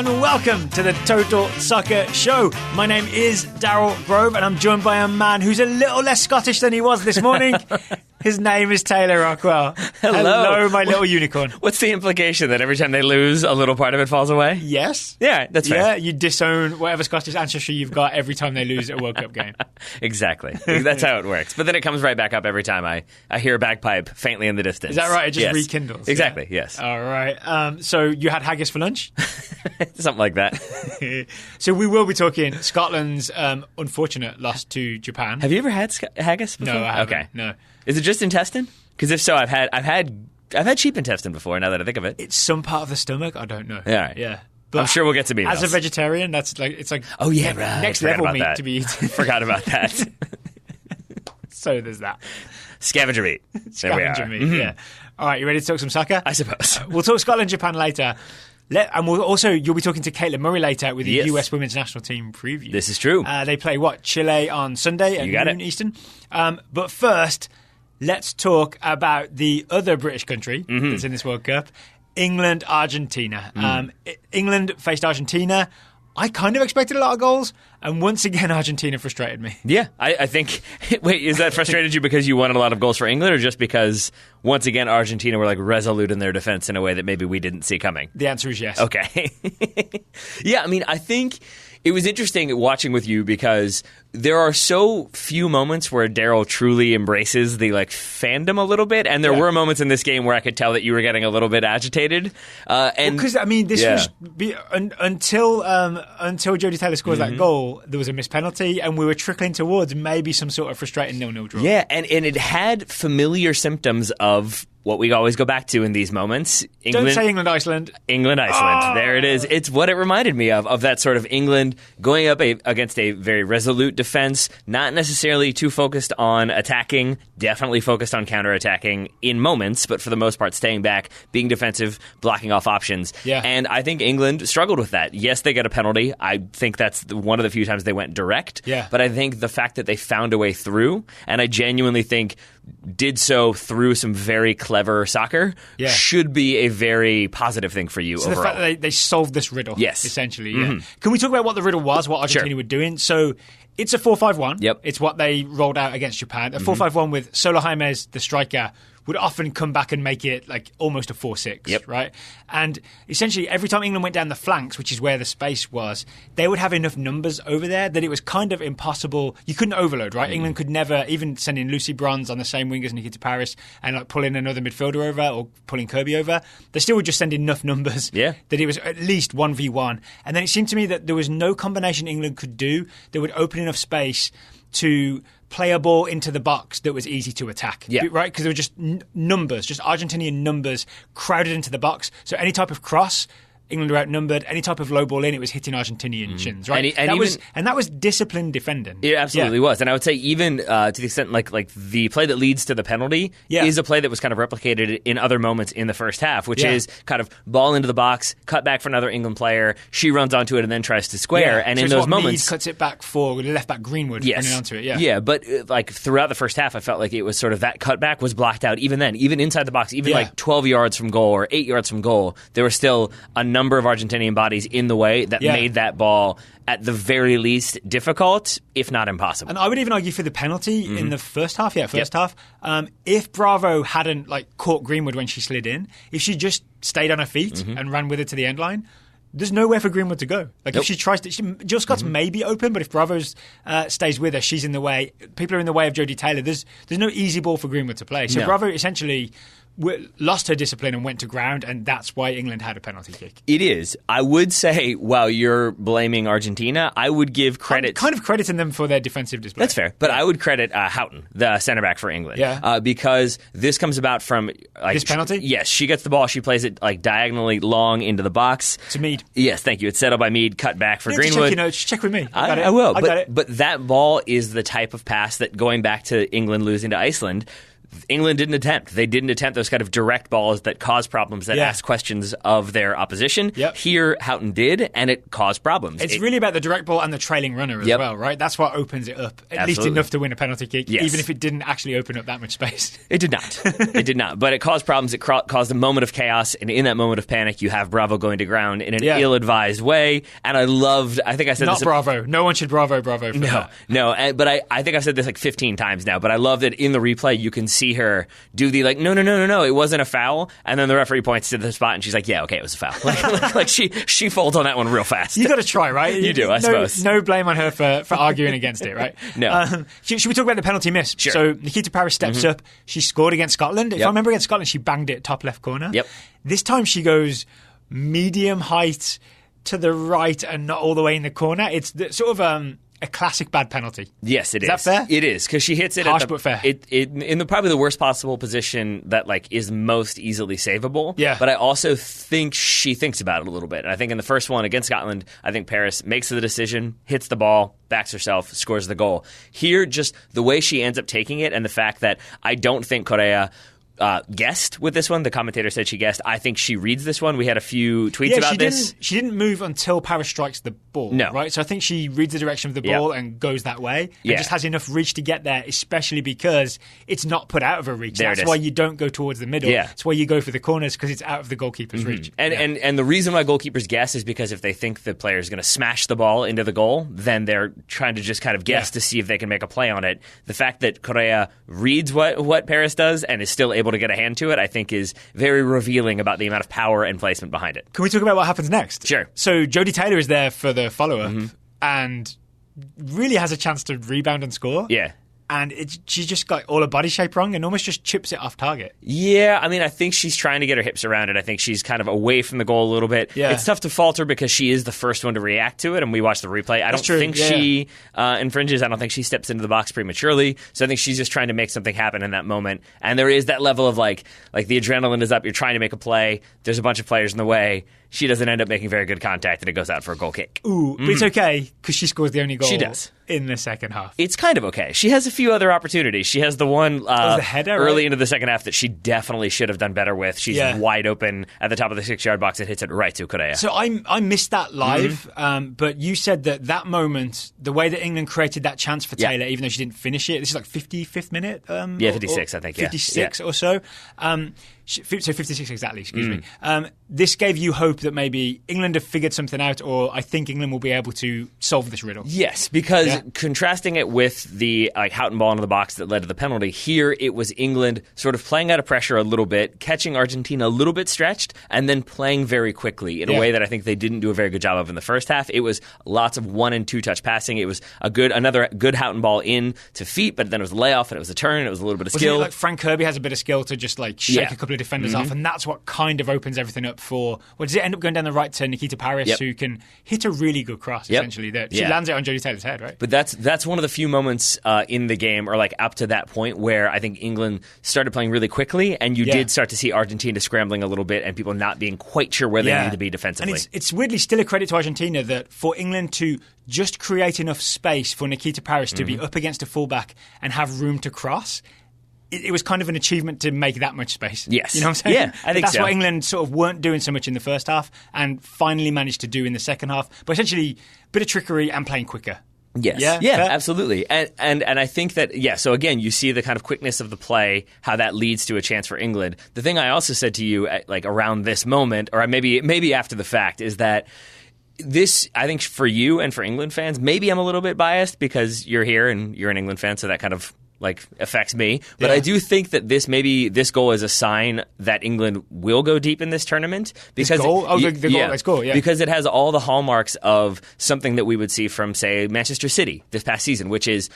and welcome to the Total Soccer Show. My name is Daryl Grove, and I'm joined by a man who's a little less Scottish than he was this morning. His name is Taylor Rockwell. Hello, my little unicorn. What's the implication, that every time they lose, a little part of it falls away? Yes. Yeah, that's fair. Yeah, you disown whatever Scottish ancestry you've got every time they lose at a World Cup game. Exactly. That's how it works. But then it comes right back up every time I hear a bagpipe faintly in the distance. Is that right? It just yes. rekindles. Exactly, yeah. yes. All right. So you had haggis for lunch? Something like that. So we will be talking Scotland's unfortunate loss to Japan. Have you ever had haggis before? No, I haven't. Okay. No. Is it just intestine? Because if so, I've had sheep intestine before. Now that I think of it, It's some part of the stomach. I don't know. Yeah, right. Yeah. I'm sure we'll get to be as a vegetarian. It's like oh yeah, right. next Forgot level about meat that. to be eaten. Forgot about that. So there's that. Scavenger meat. Scavenger meat. Yeah. All right, you ready to talk some soccer? I suppose. We'll talk Scotland, Japan later. And you'll be talking to Caitlin Murray later with the US Women's National Team preview. This is true. They play Chile on Sunday at noon Eastern. But first, let's talk about the other British country that's in this World Cup, England, Argentina. England faced Argentina. I kind of expected a lot of goals, and once again, Argentina frustrated me. Yeah, I think... Wait, is that frustrated you because you wanted a lot of goals for England, or just because, once again, Argentina were resolute in their defense in a way that maybe we didn't see coming? The answer is yes. Okay. Yeah, I mean, I think it was interesting watching with you because there are so few moments where Daryl truly embraces the fandom a little bit, and there were moments in this game where I could tell that you were getting a little bit agitated. Because this was until Jodie Taylor scores that goal, there was a missed penalty, and we were trickling towards maybe some sort of frustrating 0-0 draw. Yeah, and it had familiar symptoms of what we always go back to in these moments. Don't say England, Iceland. England, Iceland. There it is. It's what it reminded me of that sort of England going up against a very resolute defense, not necessarily too focused on attacking, definitely focused on counterattacking in moments, but for the most part staying back, being defensive, blocking off options. Yeah. And I think England struggled with that. Yes, they got a penalty. I think that's one of the few times they went direct. Yeah. But I think the fact that they found a way through, and I genuinely think did so through some very clever soccer, should be a very positive thing for you overall. The fact that they solved this riddle, essentially. Yeah. Can we talk about what the riddle was, what Argentina were doing? So it's a 4-5-1. Yep. It's what they rolled out against Japan. A 4-5-1 with Solo James, the striker, would often come back and make it almost a 4-6, right? And essentially, every time England went down the flanks, which is where the space was, they would have enough numbers over there that it was kind of impossible. You couldn't overload, right? England could never, even send in Lucy Bronze on the same wing as Nikita Paris and pull in another midfielder over or pulling Kirby over. They still would just send enough numbers that it was at least 1v1. And then it seemed to me that there was no combination England could do that would open enough space to play a ball into the box that was easy to attack, right? Because there were just numbers, just Argentinian numbers crowded into the box. So any type of cross, England were outnumbered. Any type of low ball in, it was hitting Argentinian shins, right? And that was disciplined defending. It absolutely was. And I would say even to the extent like the play that leads to the penalty is a play that was kind of replicated in other moments in the first half, which is kind of ball into the box, cut back for another England player, she runs onto it and then tries to square. And so in those moments... Mead cuts it back for left back Greenwood running onto it, Yeah, but throughout the first half, I felt like it was sort of that cutback was blocked out even then, even inside the box, even 12 yards from goal or 8 yards from goal, there was still a number of Argentinian bodies in the way that made that ball at the very least difficult, if not impossible. And I would even argue for the penalty in the first half. Half. If Bravo hadn't caught Greenwood when she slid in, if she just stayed on her feet and ran with it to the end line, there's nowhere for Greenwood to go. If she tries to, Jill Scott's maybe open, but if Bravo stays with her, she's in the way. People are in the way of Jodie Taylor. There's no easy ball for Greenwood to play. So Bravo essentially lost her discipline and went to ground, and that's why England had a penalty kick. It is. I would say, while you're blaming Argentina, I would give credit... I'm kind of crediting them for their defensive display. That's fair. But I would credit Houghton, the centre-back for England. Because this comes about from... this penalty? Yes. She gets the ball. She plays it diagonally long into the box. To Mead. Yes, thank you. It's settled by Mead, cut back for Greenwood. Check your notes. Check with me. I will. But that ball is the type of pass that, going back to England losing to Iceland... England didn't attempt. They didn't attempt those kind of direct balls that cause problems, that ask questions of their opposition. Here, Houghton did, and it caused problems. It's really about the direct ball and the trailing runner as well, right? That's what opens it up, at least enough to win a penalty kick, even if it didn't actually open up that much space. It did not. It did not. But it caused problems. It caused a moment of chaos, and in that moment of panic, you have Bravo going to ground in an ill-advised way. And I think I said not this. Bravo. No one should Bravo for that. No. But I think I've said this like 15 times now, but I love that in the replay, you can see her do the no, it wasn't a foul. And then the referee points to the spot and she's like, yeah, okay, it was a foul. like she folds on that one real fast. You got to try, right? You do, I suppose. No blame on her for arguing against it, right? No. Should we talk about the penalty miss? Sure. So Nikita Parris steps up. She scored against Scotland. If I remember against Scotland, she banged it top left corner. This time she goes medium height to the right and not all the way in the corner. It's sort of a classic bad penalty. Yes, it is. Is that fair? It is, because she hits it harsh but fair. In probably the worst possible position that is most easily savable. Yeah. But I also think she thinks about it a little bit. And I think in the first one against Scotland, I think Parris makes the decision, hits the ball, backs herself, scores the goal. Here, just the way she ends up taking it and the fact that I don't think Correa guessed with this one. The commentator said she guessed. I think she reads this one. We had a few tweets about this. She didn't move until Parris strikes the ball, right? So I think she reads the direction of the ball and goes that way and just has enough reach to get there, especially because it's not put out of her reach. That's why you don't go towards the middle. It's why you go for the corners, because it's out of the goalkeeper's reach. And the reason why goalkeepers guess is because if they think the player is going to smash the ball into the goal, then they're trying to just kind of guess to see if they can make a play on it. The fact that Correa reads what Parris does and is still able to get a hand to it, I think is very revealing about the amount of power and placement behind it. Can we talk about what happens next? Sure. So Jodie Taylor is there for the follow-up and really has a chance to rebound and score. Yeah. And she just got all her body shape wrong and almost just chips it off target. Yeah, I mean, I think she's trying to get her hips around it. I think she's kind of away from the goal a little bit. Yeah. It's tough to fault her because she is the first one to react to it, and we watched the replay. I don't think she infringes. I don't think she steps into the box prematurely. So I think she's just trying to make something happen in that moment. And there is that level of like the adrenaline is up. You're trying to make a play. There's a bunch of players in the way. She doesn't end up making very good contact, and it goes out for a goal kick. Ooh, but it's okay because she scores the only goal. She does. In the second half. It's kind of okay. She has a few other opportunities. She has the one the header, early into the second half that she definitely should have done better with. She's wide open at the top of the 6-yard box and hits it right to Correa. So I missed that live, but you said that moment, the way that England created that chance for Taylor, even though she didn't finish it, this is like 55th minute? 56, I think, 56 or so. So 56 exactly, excuse me. This gave you hope that maybe England have figured something out, or I think England will be able to solve this riddle. Yes, because contrasting it with the Houghton ball into the box that led to the penalty, here it was England sort of playing out of pressure a little bit, catching Argentina a little bit stretched, and then playing very quickly in a way that I think they didn't do a very good job of in the first half. It was lots of 1- and 2-touch passing. It was another good Houghton ball in to feet, but then it was a layoff and it was a turn and it was a little bit of skill. Wasn't it like Frank Kirby has a bit of skill to just shake a couple of defenders off, and that's what kind of opens everything up for. Well, does it end up going down the right to Nikita Parris, who can hit a really good cross, essentially. She lands it on Jodie Taylor's head, right? But that's one of the few moments in the game, or up to that point, where I think England started playing really quickly, and you did start to see Argentina scrambling a little bit, and people not being quite sure where they need to be defensively. And it's weirdly still a credit to Argentina that for England to just create enough space for Nikita Parris to be up against a fullback and have room to cross, it was kind of an achievement to make that much space. Yes. You know what I'm saying? Yeah, I think that's so. what England sort of weren't doing so much in the first half and finally managed to do in the second half. But essentially, a bit of trickery and playing quicker. Yes. Yeah, absolutely. And I think that, so again, you see the kind of quickness of the play, how that leads to a chance for England. The thing I also said to you, around this moment, or maybe after the fact, is that this, I think for you and for England fans, maybe I'm a little bit biased because you're here and you're an England fan, so that kind of affects me. But I do think that this goal is a sign that England will go deep in this tournament. Because the goal? Let's go, because it has all the hallmarks of something that we would see from, say, Manchester City this past season, which is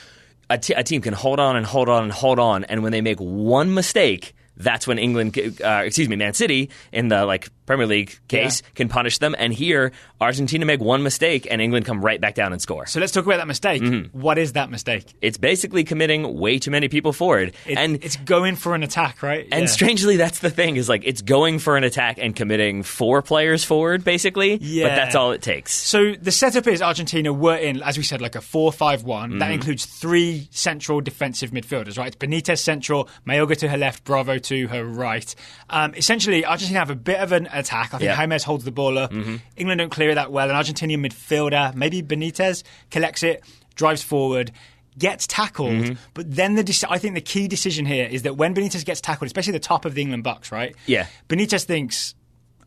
a team can hold on and hold on and hold on, and when they make one mistake, that's when Man City in the Premier League case can punish them. And here, Argentina make one mistake and England come right back down and score. So let's talk about that mistake. What is that mistake? It's basically committing way too many people forward. It's going for an attack, right? And strangely, that's the thing, is it's going for an attack and committing 4 players forward, basically. Yeah. But that's all it takes. So the setup is Argentina were in, as we said, a 4-5-1. That includes 3 central defensive midfielders, right? It's Benitez central, Mayorga to her left, Bravo to her right. Essentially, Argentina have a bit of an attack. I think James holds the ball up. England don't clear it that well. An Argentinian midfielder, maybe Benitez, collects it, drives forward, gets tackled. But then I think the key decision here is that when Benitez gets tackled, especially the top of the England box, right? Yeah. Benitez thinks,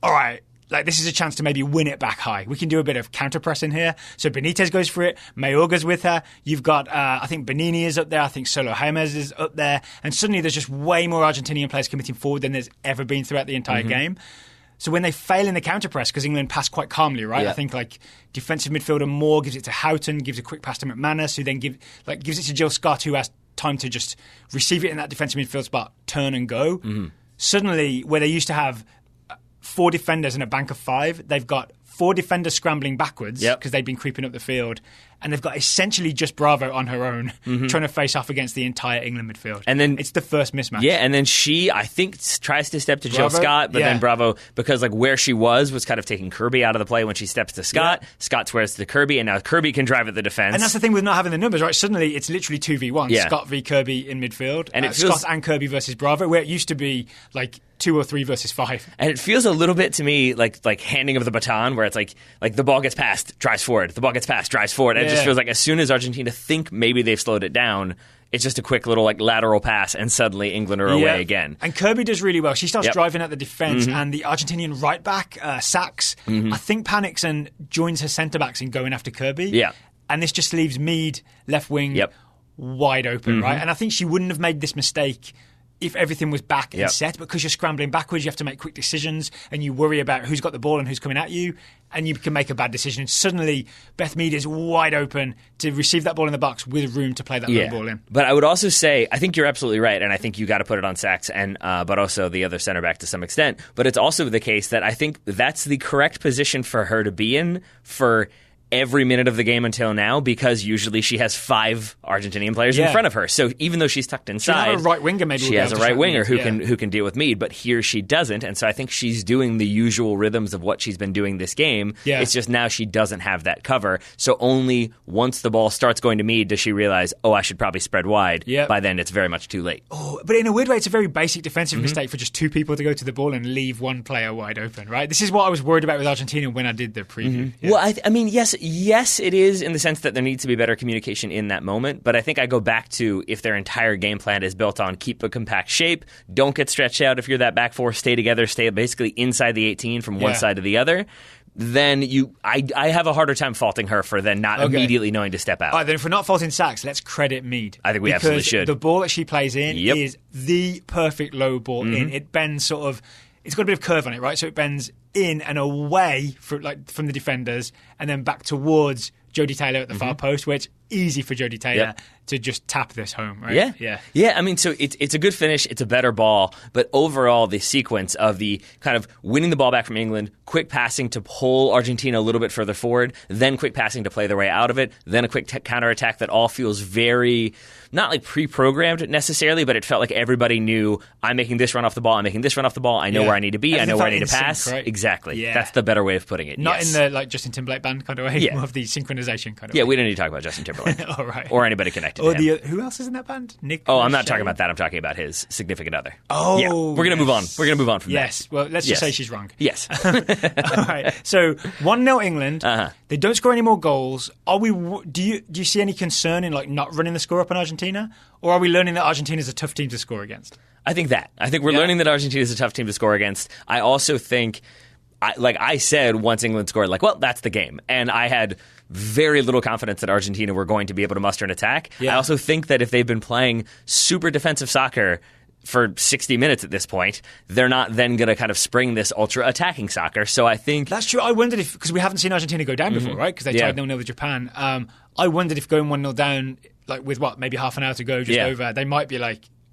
all right, this is a chance to maybe win it back high. We can do a bit of counter-pressing here. So Benitez goes for it. Mayorga's with her. You've got, I think Benini is up there. I think Solo James is up there. And suddenly there's just way more Argentinian players committing forward than there's ever been throughout the entire game. So when they fail in the counter-press, because England pass quite calmly, right? Yeah. I think defensive midfielder Moore gives it to Houghton, gives a quick pass to McManus, who then gives it to Jill Scott, who has time to just receive it in that defensive midfield spot, turn and go. Suddenly, where they used to have 4 defenders and a bank of 5, they've got 4 defenders scrambling backwards because they've been creeping up the field, and they've got essentially just Bravo on her own trying to face off against the entire England midfield. And then it's the first mismatch. Yeah, and then she, I think, tries to step to Jill Scott, but then Bravo, because where she was kind of taking Kirby out of the play when she steps to Scott. Scott swears to Kirby, and now Kirby can drive at the defense. And that's the thing with not having the numbers, right? Suddenly it's literally 2v1. Scott v Kirby in midfield. And Scott and Kirby versus Bravo, where it used to be 2 or 3 versus 5. And it feels a little bit to me like handing of the baton, where it's like the ball gets passed, drives forward. The ball gets passed, drives forward. And it just feels like as soon as Argentina think maybe they've slowed it down, it's just a quick little lateral pass, and suddenly England are away again. And Kirby does really well. She starts driving at the defence, and the Argentinian right back, Sachs, I think panics and joins her centre backs in going after Kirby. Yeah. And this just leaves Mead, left wing, wide open, right? And I think she wouldn't have made this mistake if everything was back and set, because you're scrambling backwards, you have to make quick decisions, and you worry about who's got the ball and who's coming at you, and you can make a bad decision. And suddenly, Beth Mead is wide open to receive that ball in the box with room to play that low ball in. But I would also say, I think you're absolutely right, and I think you got to put it on Sachs, and but also the other center back to some extent. But it's also the case that I think that's the correct position for her to be in for every minute of the game until now, because usually she has 5 Argentinian players in front of her. So even though she's tucked inside, she has a right winger. Maybe she has a right winger who can deal with Mead. But here she doesn't, and so I think she's doing the usual rhythms of what she's been doing this game. Yeah. It's just now she doesn't have that cover. So only once the ball starts going to Mead does she realize, I should probably spread wide. Yep. By then, it's very much too late. But in a weird way, it's a very basic defensive mistake for just 2 people to go to the ball and leave one player wide open. Right? This is what I was worried about with Argentina when I did the preview. Yeah. Well, I mean, yes, it is in the sense that there needs to be better communication in that moment, but I think I go back to if their entire game plan is built on keep a compact shape, don't get stretched out if you're that back 4, stay together, stay basically inside the 18 from one side to the other, then I have a harder time faulting her for then not immediately knowing to step out. All right, then if we're not faulting Sachs, let's credit Mead. I think we absolutely should. The ball that she plays in is the perfect low ball in. It bends sort of, it's got a bit of curve on it, right? So it bends in and away from the defenders and then back towards Jodie Taylor at the far post, where it's easy for Jodie Taylor to just tap this home, right? Yeah. I mean, so it's a good finish. It's a better ball. But overall, the sequence of the kind of winning the ball back from England, quick passing to pull Argentina a little bit further forward, then quick passing to play their way out of it, then a quick counterattack that all feels very, not like pre-programmed necessarily, but it felt like everybody knew, I'm making this run off the ball, I'm making this run off the ball, I know where I need to be, I know where I need to pass. Sync, right? Exactly. Yeah. That's the better way of putting it. Not in the Justin Timberlake band kind of way, more of the synchronization kind of way. Yeah, we don't need to talk about Justin Timberlake. All right. Or anybody connected to him. Who else is in that band? Nick. I'm not talking about that. I'm talking about his significant other. Oh, yeah. We're going to move on. We're going to move on from that. Yes. Well, let's just say she's wrong. Yes. All right. So 1-0 England. They don't score any more goals. Do you see any concern in not running the score up on Argentina, or are we learning that Argentina is a tough team to score against? I think we're learning that Argentina is a tough team to score against. I also think, I said once England scored, that's the game. And I had very little confidence that Argentina were going to be able to muster an attack. Yeah. I also think that if they've been playing super defensive soccer for 60 minutes at this point, they're not then going to kind of spring this ultra-attacking soccer. So I think... That's true. I wondered if... Because we haven't seen Argentina go down before, right? Because they tied 0-0 with Japan. I wondered if going 1-0 down, with maybe half an hour to go, just over, they might be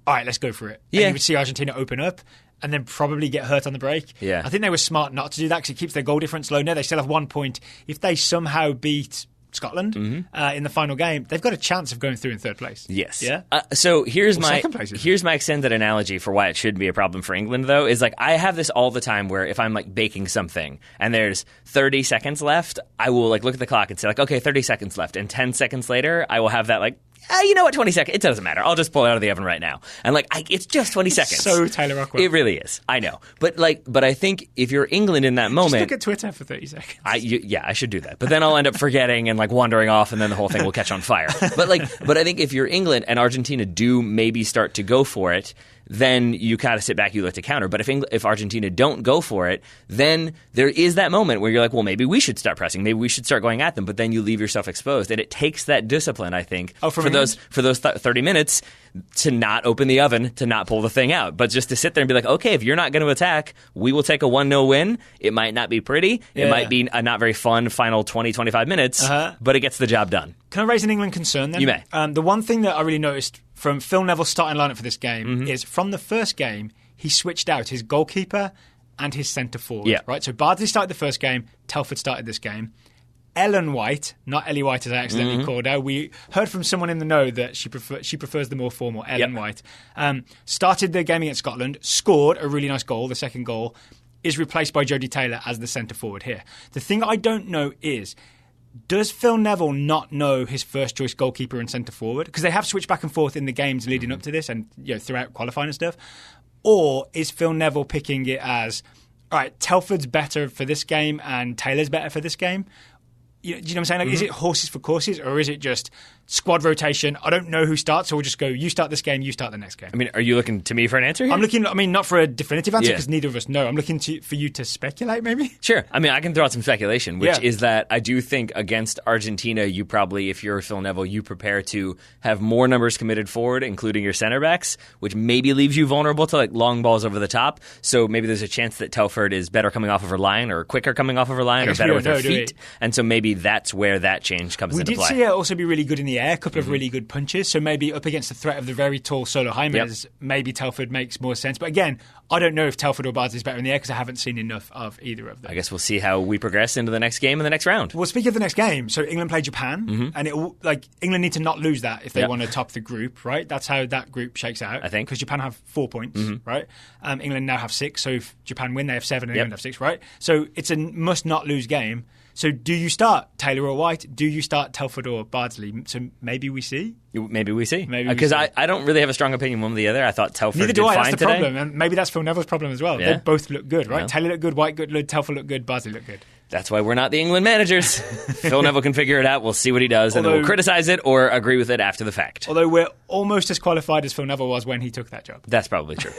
all right, let's go for it. Yeah. And you would see Argentina open up and then probably get hurt on the break. Yeah. I think they were smart not to do that because it keeps their goal difference low. Now they still have 1 point. If they somehow beat Scotland in the final game, they've got a chance of going through in third place. Yes. Yeah. So here's my second place, extended analogy for why it should be a problem for England, though, is like I have this all the time where if I'm like baking something and there's 30 seconds left, I will like look at the clock and say like, okay, 30 seconds left, and 10 seconds later, I will have that like. You know what, 20 seconds, it doesn't matter. I'll just pull it out of the oven right now. And like, it's just 20 seconds. So Taylor Rockwell. It really is. I know. But I think if you're England in that moment. Just look at Twitter for 30 seconds. I should do that. But then I'll end up forgetting and like wandering off, and then the whole thing will catch on fire. But I think if you're England and Argentina do maybe start to go for it, then you kind of sit back, you look to counter. But if Argentina don't go for it, then there is that moment where you're like, well, maybe we should start pressing. Maybe we should start going at them. But then you leave yourself exposed. And it takes that discipline, I think, for those 30 minutes to not open the oven, to not pull the thing out. But just to sit there and be like, okay, if you're not going to attack, we will take a 1-0 win. It might not be pretty. It might be a not very fun final 20, 25 minutes, but it gets the job done. Can I raise an England concern then? You may. The one thing that I really noticed from Phil Neville's starting lineup for this game is from the first game, he switched out his goalkeeper and his centre forward. Yeah. Right? So Bardsley started the first game, Telford started this game. Ellen White, not Ellie White as I accidentally called her. We heard from someone in the know that she prefers the more formal Ellen White. Started the game against Scotland, scored a really nice goal, the second goal, is replaced by Jodie Taylor as the centre forward here. The thing I don't know is, does Phil Neville not know his first choice goalkeeper and centre forward? Because they have switched back and forth in the games leading up to this and throughout qualifying and stuff. Or is Phil Neville picking it as, all right, Telford's better for this game and Taylor's better for this game? Do you know what I'm saying? Like, is it horses for courses, or is it just squad rotation? I don't know who starts, so we'll just go, you start this game, you start the next game. I mean, are you looking to me for an answer here? I'm looking, not for a definitive answer, because neither of us know. I'm looking for you to speculate, maybe? Sure. I mean, I can throw out some speculation, which is that I do think against Argentina, you probably, if you're Phil Neville, you prepare to have more numbers committed forward, including your center backs, which maybe leaves you vulnerable to like long balls over the top. So maybe there's a chance that Telford is better coming off of her line, or quicker coming off of her line, or better with her feet. And so maybe that's where that change comes into play. We did see her also be really good in the air, a couple of really good punches. So maybe up against the threat of the very tall Solo Jaimez, maybe Telford makes more sense. But again, I don't know if Telford or Bardsley is better in the air because I haven't seen enough of either of them. I guess we'll see how we progress into the next game and the next round. Well, speaking of the next game, so England play Japan, and England need to not lose that if they want to top the group, right? That's how that group shakes out. I think. Because Japan have 4 points, right? England now have 6, so if Japan win, they have 7 and England have 6, right? So it's a must-not-lose game. So do you start Taylor or White? Do you start Telford or Bardsley? So maybe we see? Maybe we see. Because I don't really have a strong opinion one way or the other. I thought Telford Neither did do I. fine That's the today. problem. And maybe that's Phil Neville's problem as well. Yeah. They both look good, right? Yeah. Taylor looked good, White good, Telford looked good, Bardsley looked good. That's why we're not the England managers. Phil Neville can figure it out. We'll see what he does, and then we'll criticize it or agree with it after the fact. Although we're almost as qualified as Phil Neville was when he took that job. That's probably true.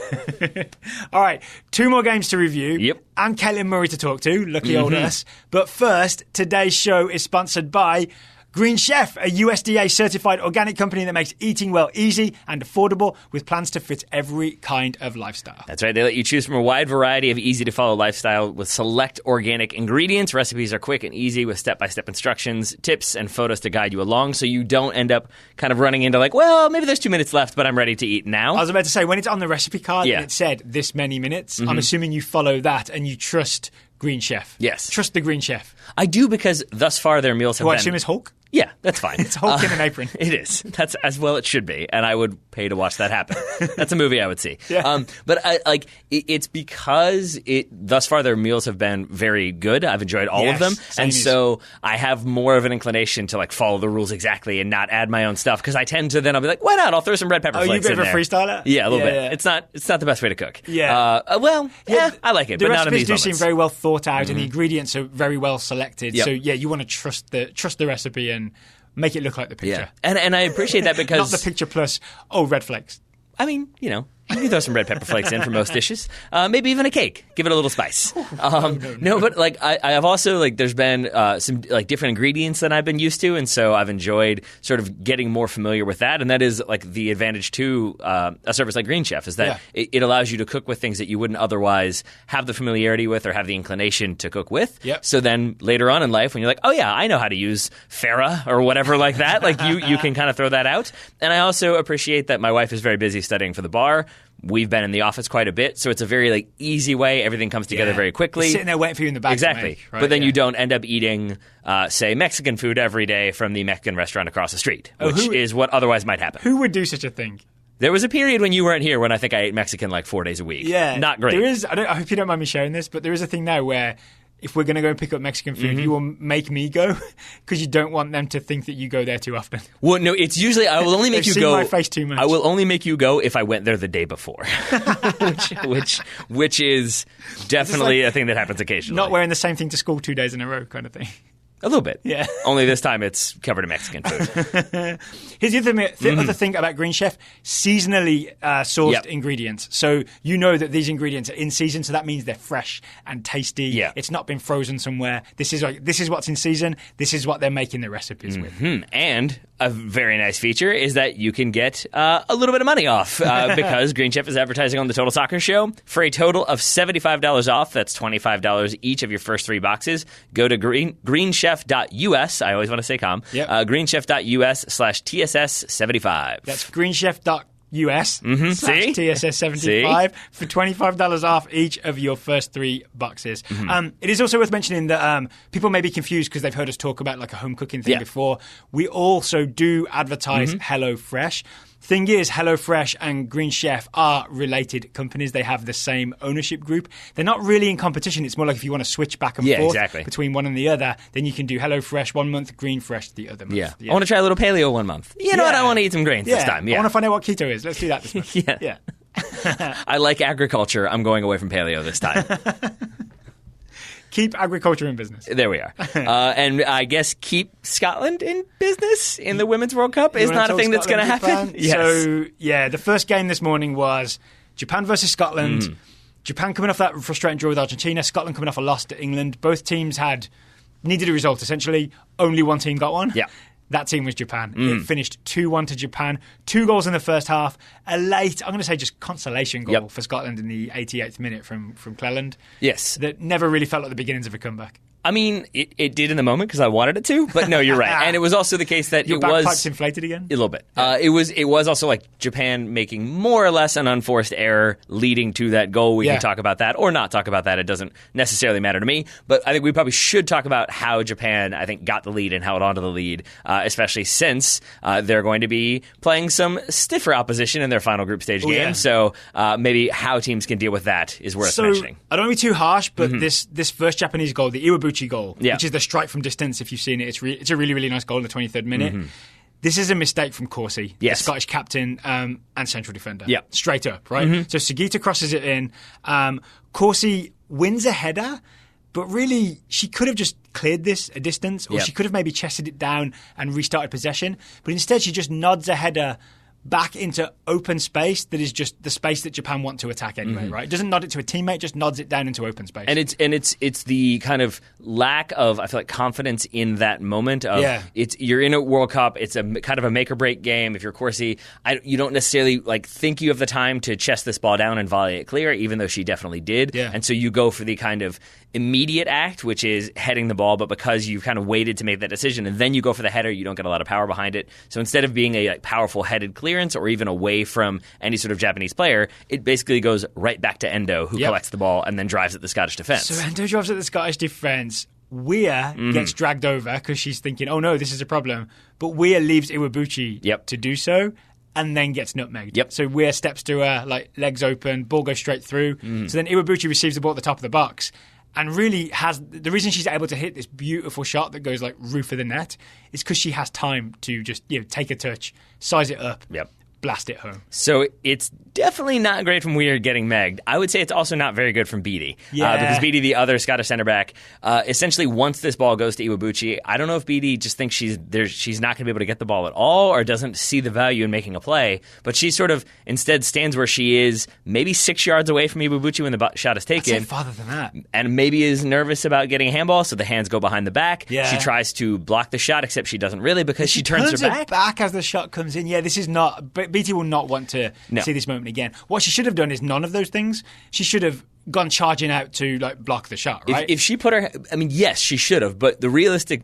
All right, 2 more games to review. Yep. And Caitlin Murray to talk to. Lucky old us. But first, today's show is sponsored by Green Chef, a USDA-certified organic company that makes eating well easy and affordable with plans to fit every kind of lifestyle. That's right. They let you choose from a wide variety of easy-to-follow lifestyle with select organic ingredients. Recipes are quick and easy with step-by-step instructions, tips, and photos to guide you along so you don't end up kind of running into like, well, maybe there's 2 minutes left, but I'm ready to eat now. I was about to say, when it's on the recipe card and it said this many minutes, I'm assuming you follow that and you trust Green Chef. Yes. Trust the Green Chef. I do, because thus far their meals have Who been... I assume is Hulk? Yeah, that's fine. It's Hulk in an apron. It is. That's as well it should be, and I would pay to watch that happen. That's a movie I would see. Yeah. But it's because thus far their meals have been very good. I've enjoyed all of them, and so I have more of an inclination to like follow the rules exactly and not add my own stuff, because I tend to then I'll be like, why not? I'll throw some red pepper flakes in there. Are you a bit of a freestyler? Yeah, a little bit. Yeah. It's not the best way to cook. Yeah. I like it, but not in these moments. The recipes do seem very well thought out, and the ingredients are very well selected. Yep. So yeah, you want to trust the recipe and make it look like the picture. Yeah. And I appreciate that because... Not the picture plus, red flakes. I mean, You can throw some red pepper flakes in for most dishes. Maybe even a cake. Give it a little spice. No, but like I have also like there's been some like different ingredients that I've been used to, and so I've enjoyed sort of getting more familiar with that. And that is like the advantage to a service like Green Chef is that it allows you to cook with things that you wouldn't otherwise have the familiarity with or have the inclination to cook with. Yep. So then later on in life, when you're like, oh yeah, I know how to use Farah or whatever like that, like you can kind of throw that out. And I also appreciate that my wife is very busy studying for the bar. We've been in the office quite a bit, so it's a very like easy way. Everything comes together very quickly. You're sitting there waiting for you in the back. Exactly. To make, right? But then you don't end up eating, say, Mexican food every day from the Mexican restaurant across the street, which is what otherwise might happen. Who would do such a thing? There was a period when you weren't here when I think I ate Mexican like 4 days a week. Yeah. Not great. There is, I hope you don't mind me sharing this, but there is a thing now where if we're going to go and pick up Mexican food, you will make me go because you don't want them to think that you go there too often. Well, no, it's usually I will only make you go. My face too much. I will only make you go if I went there the day before, which is definitely a thing that happens occasionally. Not wearing the same thing to school 2 days in a row kind of thing. A little bit. Yeah. Only this time it's covered in Mexican food. Here's the other thing about Green Chef, seasonally sourced ingredients. So you know that these ingredients are in season, so that means they're fresh and tasty. Yeah. It's not been frozen somewhere. This is what's in season. This is what they're making the recipes with. And a very nice feature is that you can get a little bit of money off because Green Chef is advertising on the Total Soccer Show. For a total of $75 off, that's $25 each of your first 3 boxes, go to greenchef.us. I always want to say com. Yep. greenchef.us/TSS75. That's greenchef.us See? TSS75 for $25 off each of your first 3 boxes. It is also worth mentioning that people may be confused because they've heard us talk about like a home cooking thing before. We also do advertise HelloFresh. Thing is, HelloFresh and Green Chef are related companies. They have the same ownership group. They're not really in competition. It's more like if you want to switch back and forth between one and the other, then you can do HelloFresh one month, Green Fresh the other month. Yeah. I want to try a little paleo one month. You know what? I want to eat some grains this time. I want to find out what keto is. Let's do that this month. Yeah. I like agriculture. I'm going away from paleo this time. Keep agriculture in business. There we are. And I guess keep Scotland in business in the Women's World Cup is not a thing that's going to happen. Yes. So, the first game this morning was Japan versus Scotland. Japan coming off that frustrating draw with Argentina. Scotland coming off a loss to England. Both teams needed a result, essentially. Only one team got one. Yeah. That team was Japan. It finished 2-1 to Japan. 2 goals in the first half. A late, I'm going to say just consolation goal for Scotland in the 88th minute from Cleland. Yes. That never really felt like the beginnings of a comeback. I mean, it did in the moment because I wanted it to, but no, you're right. And it was also the case that Your bagpipes inflated again? A little bit. It was also like Japan making more or less an unforced error leading to that goal. We can talk about that or not talk about that. It doesn't necessarily matter to me. But I think we probably should talk about how Japan, I think, got the lead and held on to the lead, especially since they're going to be playing some stiffer opposition in their final group stage game. Yeah. So maybe how teams can deal with that is worth mentioning. I don't want to be too harsh, but this first Japanese goal, the Iwabuchi goal, which is the strike from distance, if you've seen it, it's a really, really nice goal in the 23rd minute. This is a mistake from Corsi, the Scottish captain and central defender. Straight up, right? So Sugita crosses it in. Corsi wins a header, but really she could have just cleared this a distance, or she could have maybe chested it down and restarted possession. But instead she just nods a header back into open space that is just the space that Japan want to attack anyway, right? It doesn't nod it to a teammate, just nods it down into open space. And it's the kind of lack of, I feel like, confidence in that moment of you're in a World Cup, it's a kind of a make or break game. If you're Corsi, you don't necessarily think you have the time to chest this ball down and volley it clear, even though she definitely did. And so you go for the kind of immediate act, which is heading the ball, but because you've kind of waited to make that decision and then you go for the header, you don't get a lot of power behind it. So instead of being a powerful headed clearance or even away from any sort of Japanese player, it basically goes right back to Endo, who collects the ball and then drives at the Scottish defence. So Endo drives at the Scottish defence. Weir gets dragged over because she's thinking, oh no, this is a problem. But Weir leaves Iwabuchi to do so and then gets nutmegged. So Weir steps to her, legs open, ball goes straight through. So then Iwabuchi receives the ball at the top of the box. And really has the reason she's able to hit this beautiful shot that goes roof of the net is because she has time to just take a touch, size it up, blast it home. So it's definitely not great from Weir getting megged. I would say it's also not very good from Beattie. Because Beattie, the other Scottish centre back, essentially once this ball goes to Iwabuchi, I don't know if Beattie just thinks she's not going to be able to get the ball at all or doesn't see the value in making a play, but she sort of instead stands where she is, maybe 6 yards away from Iwabuchi when the shot is taken. I'd say farther than that. And maybe is nervous about getting a handball, so the hands go behind the back. Yeah. She tries to block the shot, except she doesn't really because she turns her back. Back as the shot comes in. Yeah, this is not... But Beattie will not want to see this moment again. What she should have done is none of those things. She should have gone charging out to block the shot, right? If she put her... I mean, yes, she should have, but the realistic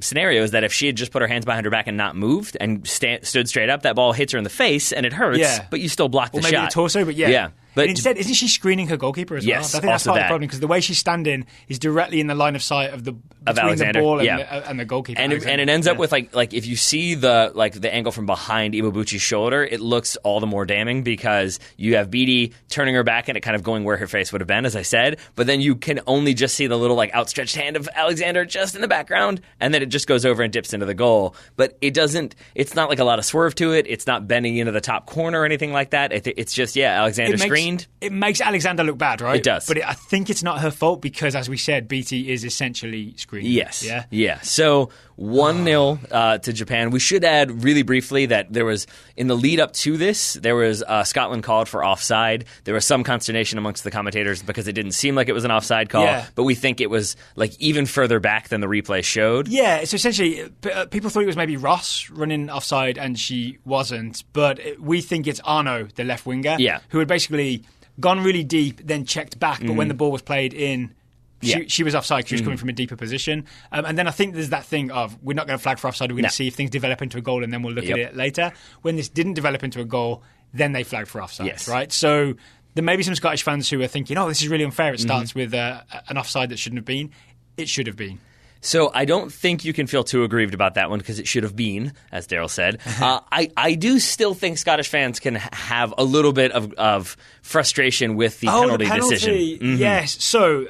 scenario is that if she had just put her hands behind her back and not moved and stood straight up, that ball hits her in the face and it hurts, but you still block the shot. Or maybe the torso, but yeah. But and instead, isn't she screening her goalkeeper as well? Yes, I think that's also part of the that. problem, because the way she's standing is directly in the line of sight of between Alexander, the ball and the goalkeeper. And it ends up with like if you see the angle from behind Iwabuchi's shoulder, it looks all the more damning because you have Beattie turning her back and it kind of going where her face would have been, as I said. But then you can only just see the little outstretched hand of Alexander just in the background, and then it just goes over and dips into the goal. But it doesn't. It's not like a lot of swerve to it. It's not bending into the top corner or anything like that. It's just Alexander screened. It makes Alexander look bad, right? It does. But I think it's not her fault because, as we said, Beattie is essentially screening. Yes. Yeah. So 1-0 to Japan. We should add really briefly that there was, in the lead up to this, there was Scotland called for offside. There was some consternation amongst the commentators because it didn't seem like it was an offside call, but we think it was even further back than the replay showed. Yeah, so essentially, people thought it was maybe Ross running offside and she wasn't, but we think it's Arno, the left winger, who had basically gone really deep, then checked back, but when the ball was played in, she was offside because she was coming from a deeper position. And then I think there's that thing of, we're not going to flag for offside, we're going to see if things develop into a goal and then we'll look at it later. When this didn't develop into a goal, then they flagged for offside, right? So there may be some Scottish fans who are thinking, this is really unfair. It starts with an offside that shouldn't have been. It should have been. So I don't think you can feel too aggrieved about that one because it should have been, as Daryl said. I do still think Scottish fans can have a little bit of frustration with the penalty decision. Mm-hmm. Yes. So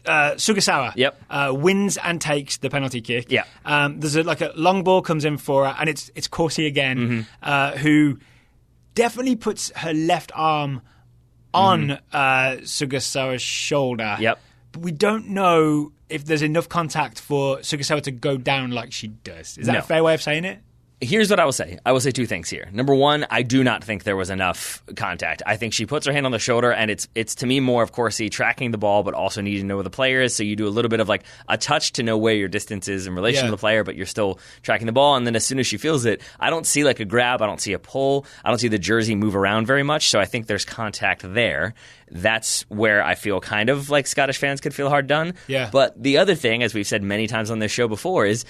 Sugasawa wins and takes the penalty kick. Yeah. There's a long ball comes in for her, and it's Corsi again, who definitely puts her left arm on Sugasawa's shoulder. Yep. But we don't know if there's enough contact for Sugasawa to go down like she does. Is that a fair way of saying it? Here's what I will say. I will say two things here. Number one, I do not think there was enough contact. I think she puts her hand on the shoulder, and it's to me more, of course, tracking the ball, but also needing to know where the player is. So you do a little bit of a touch to know where your distance is in relation to the player, but you're still tracking the ball. And then as soon as she feels it, I don't see a grab. I don't see a pull. I don't see the jersey move around very much. So I think there's contact there. That's where I feel kind of like Scottish fans could feel hard done. Yeah. But the other thing, as we've said many times on this show before, is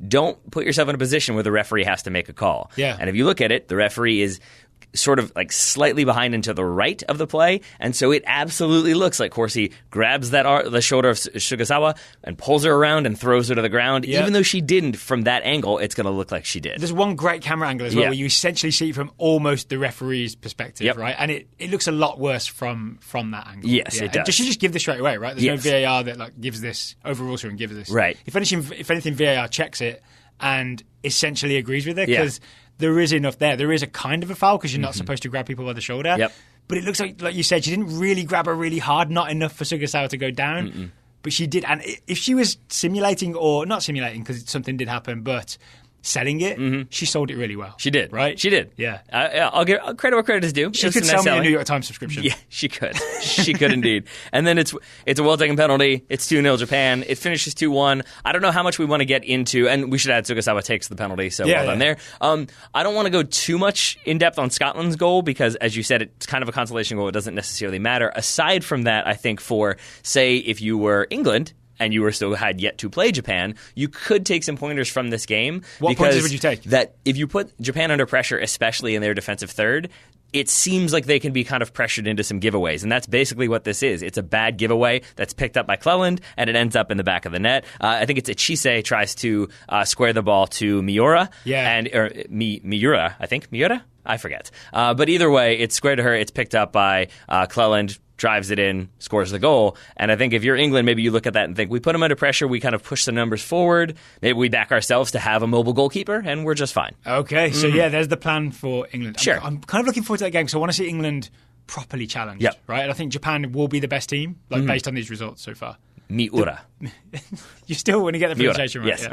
don't put yourself in a position where the referee has to make a call. Yeah. And if you look at it, the referee is sort of slightly behind and to the right of the play, and so it absolutely looks like Corsi grabs the shoulder of Sugasawa and pulls her around and throws her to the ground. Even though she didn't, from that angle, it's going to look like she did. There's one great camera angle as well where you essentially see it from almost the referee's perspective, right? And it looks a lot worse from that angle. Yes, it does. And she just give this straight away, right? There's no VAR that gives this, overrules her and gives this. Right. If anything, VAR checks it and essentially agrees with it because there is enough there. There is a kind of a foul because you're not supposed to grab people by the shoulder. Yep. But it looks like you said, she didn't really grab her really hard, not enough for Sugasawa to go down. But she did. And if she was simulating, or not simulating because something did happen, but selling it, she sold it really well. She did. Right? She did. Yeah. I'll give credit where credit is due. She could sell me a New York Times subscription. Yeah, she could. She could indeed. And then it's a well-taken penalty. It's 2-0 Japan. It finishes 2-1. I don't know how much we want to get into, and we should add Sugasawa takes the penalty, so well done there. I don't want to go too much in-depth on Scotland's goal because, as you said, it's kind of a consolation goal. It doesn't necessarily matter. Aside from that, I think for, say, if you were England and you were still had yet to play Japan, you could take some pointers from this game. What pointers would you take? That if you put Japan under pressure, especially in their defensive third, it seems like they can be kind of pressured into some giveaways, and that's basically what this is. It's a bad giveaway that's picked up by Cleland, and it ends up in the back of the net. I think it's Ichise tries to square the ball to Miura, Miura, I think. Miura? I forget. But either way, it's square to her. It's picked up by Cleland, drives it in, scores the goal. And I think if you're England, maybe you look at that and think, we put them under pressure, we kind of push the numbers forward. Maybe we back ourselves to have a mobile goalkeeper, and we're just fine. Okay, so there's the plan for England. Sure. I'm kind of looking forward to that game because I want to see England properly challenged, right? And I think Japan will be the best team, based on these results so far. Miura. You still want to get the pronunciation right. Yes,